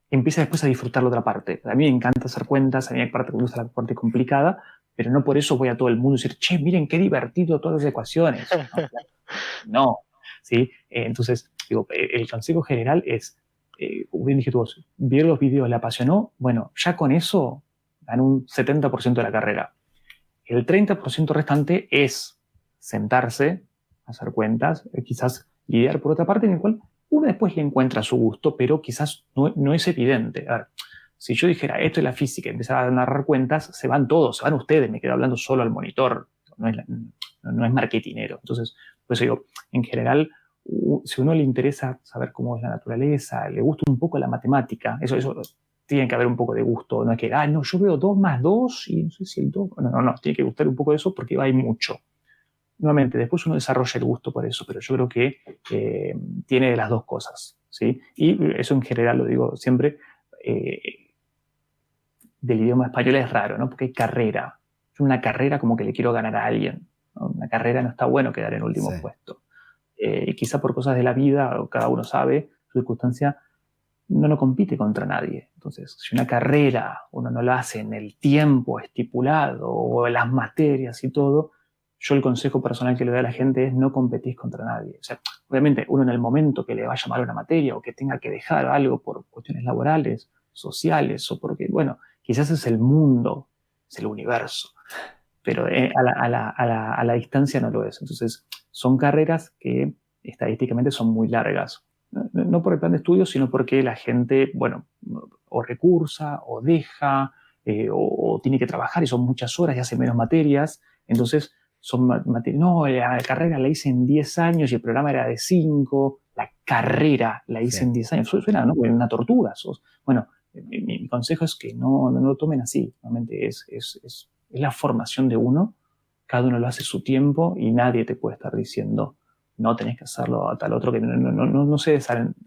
empieza después a disfrutar la otra parte. A mí me encanta hacer cuentas, a mí me gusta la parte complicada, pero no por eso voy a todo el mundo y decir, che, miren qué divertido todas las ecuaciones. No, ¿sí? Entonces, digo, el consejo general es, bien dije tú, ver los videos, le apasionó, bueno, ya con eso ganó un 70% de la carrera. El 30% restante es sentarse, hacer cuentas, quizás lidiar por otra parte en el cual uno después le encuentra su gusto, pero quizás no es evidente. A ver, si yo dijera esto es la física y empezara a narrar cuentas, se van todos, se van ustedes, me quedo hablando solo al monitor, no es marketinero. Entonces, pues digo, en general, si a uno le interesa saber cómo es la naturaleza, le gusta un poco la matemática, eso tiene que haber un poco de gusto, no es que, no, yo veo 2 más 2 y no sé si el 2, no, tiene que gustar un poco de eso porque hay mucho. Nuevamente, después uno desarrolla el gusto por eso, pero yo creo que tiene de las dos cosas, ¿sí? Y eso en general lo digo siempre, del idioma español es raro, ¿no? Porque hay carrera. Una carrera como que le quiero ganar a alguien, ¿no? Una carrera no está bueno quedar en último puesto. Y quizá por cosas de la vida, cada uno sabe, su circunstancia, uno no compite contra nadie. Entonces, si una carrera uno no la hace en el tiempo estipulado o en las materias y todo, yo el consejo personal que le doy a la gente es no competís contra nadie. O sea, obviamente uno en el momento que le vaya mal una materia o que tenga que dejar algo por cuestiones laborales, sociales o porque, bueno, quizás es el mundo, es el universo, pero a la distancia no lo es. Entonces, son carreras que estadísticamente son muy largas. No por el plan de estudios, sino porque la gente, bueno, o recursa, o deja, o tiene que trabajar y son muchas horas y hace menos materias. Entonces, son materias. No, la carrera la hice en 10 años y el programa era de 5. La carrera la hice en 10 años. Suena, ¿no? Una tortura. Bueno, mi consejo es que no lo tomen así. Realmente es la formación de uno. Cada uno lo hace a su tiempo y nadie te puede estar diciendo no tenés que hacerlo a tal otro, que no se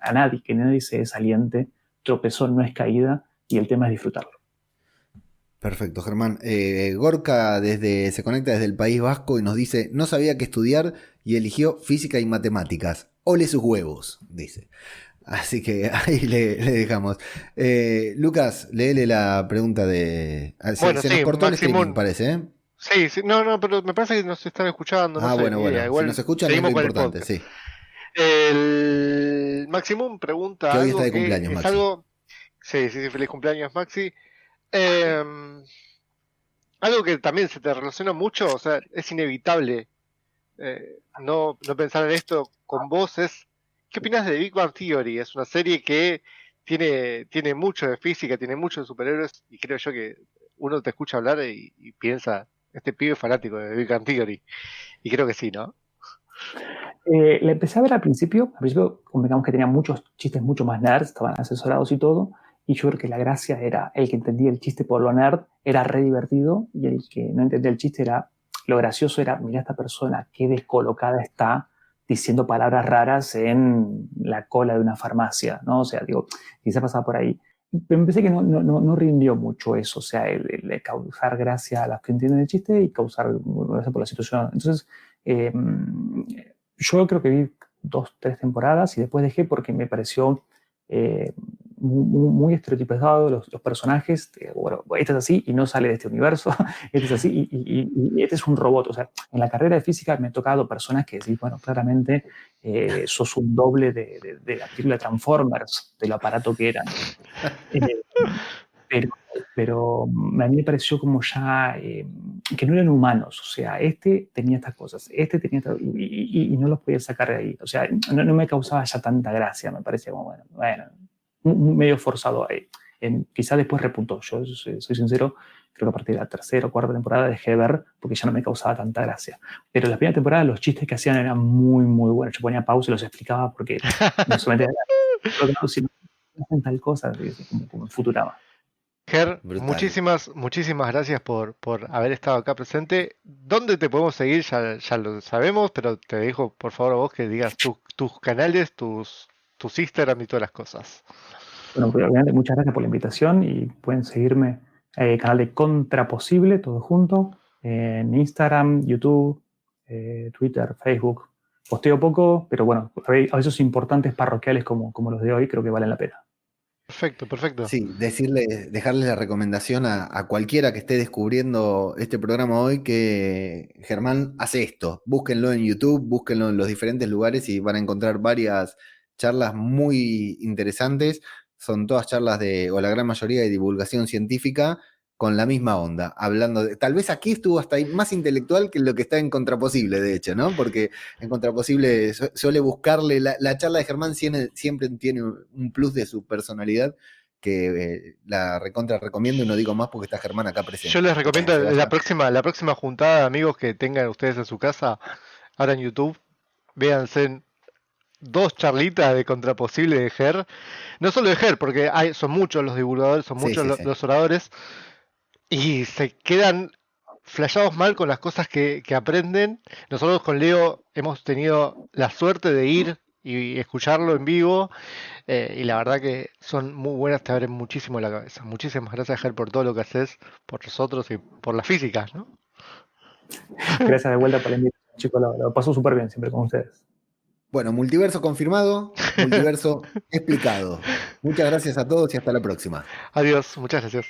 a nadie, que nadie se desaliente. Tropezón no es caída y el tema es disfrutarlo. Perfecto, Germán. Gorka se conecta desde el País Vasco y nos dice, no sabía qué estudiar y eligió física y matemáticas. Ole sus huevos, dice. Así que ahí le dejamos. Lucas, léele la pregunta de... Se nos cortó el streaming, parece, ¿eh? Sí, no, pero me parece que nos están escuchando. No sé, bueno. Igual si nos escuchan es lo importante, sí. El Maximum pregunta que hoy algo está de cumpleaños, que Maxi. es algo... Sí, feliz cumpleaños, Maxi. algo que también se te relaciona mucho, o sea, es inevitable no pensar en esto con vos, es ¿qué opinas de Big Bang Theory? Es una serie que tiene mucho de física, tiene mucho de superhéroes, y creo yo que uno te escucha hablar y piensa, este pibe es fanático de Big Bang Theory, y creo que sí, ¿no? La empecé a ver al principio, convengamos que tenía muchos chistes mucho más nerds, estaban asesorados y todo, y yo creo que la gracia era el que entendía el chiste por lo nerd, era re divertido, y el que no entendía el chiste era, lo gracioso era, mira esta persona, qué descolocada está diciendo palabras raras en la cola de una farmacia, ¿no? O sea, digo, quizá pasaba por ahí. Pero me pensé que no rindió mucho eso, o sea, el causar gracia a los que entienden el chiste y causar gracia por la situación. Entonces, yo creo que vi 2, 3 temporadas y después dejé porque me pareció muy estereotipizado los personajes. Bueno, este es así y no sale de este universo, este es así y este es un robot. O sea, en la carrera de física me he tocado personas que decís, bueno, claramente sos un doble de la película Transformers, del aparato que eran. Pero a mí me pareció como ya que no eran humanos, o sea, este tenía estas cosas, este tenía y no los podía sacar de ahí, o sea, no me causaba ya tanta gracia, me parecía como, bueno medio forzado ahí. Quizá después repuntó, yo soy sincero, creo que a partir de la tercera o cuarta temporada dejé de ver porque ya no me causaba tanta gracia. Pero en la primera temporada los chistes que hacían eran muy buenos, yo ponía pausa y los explicaba porque no solamente sino hacen tal cosa, como en Futurama. Ger, Brutal. muchísimas gracias por haber estado acá presente. ¿Dónde te podemos seguir? Ya lo sabemos, pero te dejo por favor a vos que digas tus canales, tus Instagram y todas las cosas. Bueno, pues, obviamente muchas gracias por la invitación y pueden seguirme en el canal de Contraposible, todo junto, en Instagram, YouTube, Twitter, Facebook. Posteo poco, pero bueno, a esos importantes parroquiales como los de hoy creo que valen la pena. Perfecto. Sí, dejarles la recomendación a cualquiera que esté descubriendo este programa hoy que Germán hace esto. Búsquenlo en YouTube, búsquenlo en los diferentes lugares y van a encontrar varias charlas muy interesantes. Son todas charlas o la gran mayoría de divulgación científica con la misma onda, hablando tal vez aquí estuvo hasta ahí más intelectual que lo que está en Contraposible, de hecho, ¿no? Porque en Contraposible suele buscarle, la charla de Germán siempre tiene un plus de su personalidad que la recomiendo y no digo más porque está Germán acá presente. Yo les recomiendo la próxima juntada de amigos que tengan ustedes en su casa, ahora en YouTube, véanse 2 charlitas de Contraposible de Ger. No solo de Ger, porque son muchos los divulgadores, son muchos los oradores, y se quedan flashados mal con las cosas que aprenden. Nosotros con Leo hemos tenido la suerte de ir y escucharlo en vivo, y la verdad que son muy buenas, te abren muchísimo la cabeza. Muchísimas gracias, Ger, por todo lo que haces por nosotros y por la física, ¿no? Gracias de vuelta por la invitación, chicos, lo paso súper bien siempre con ustedes. Bueno, multiverso confirmado, multiverso explicado. Muchas gracias a todos y hasta la próxima. Adiós, muchas gracias.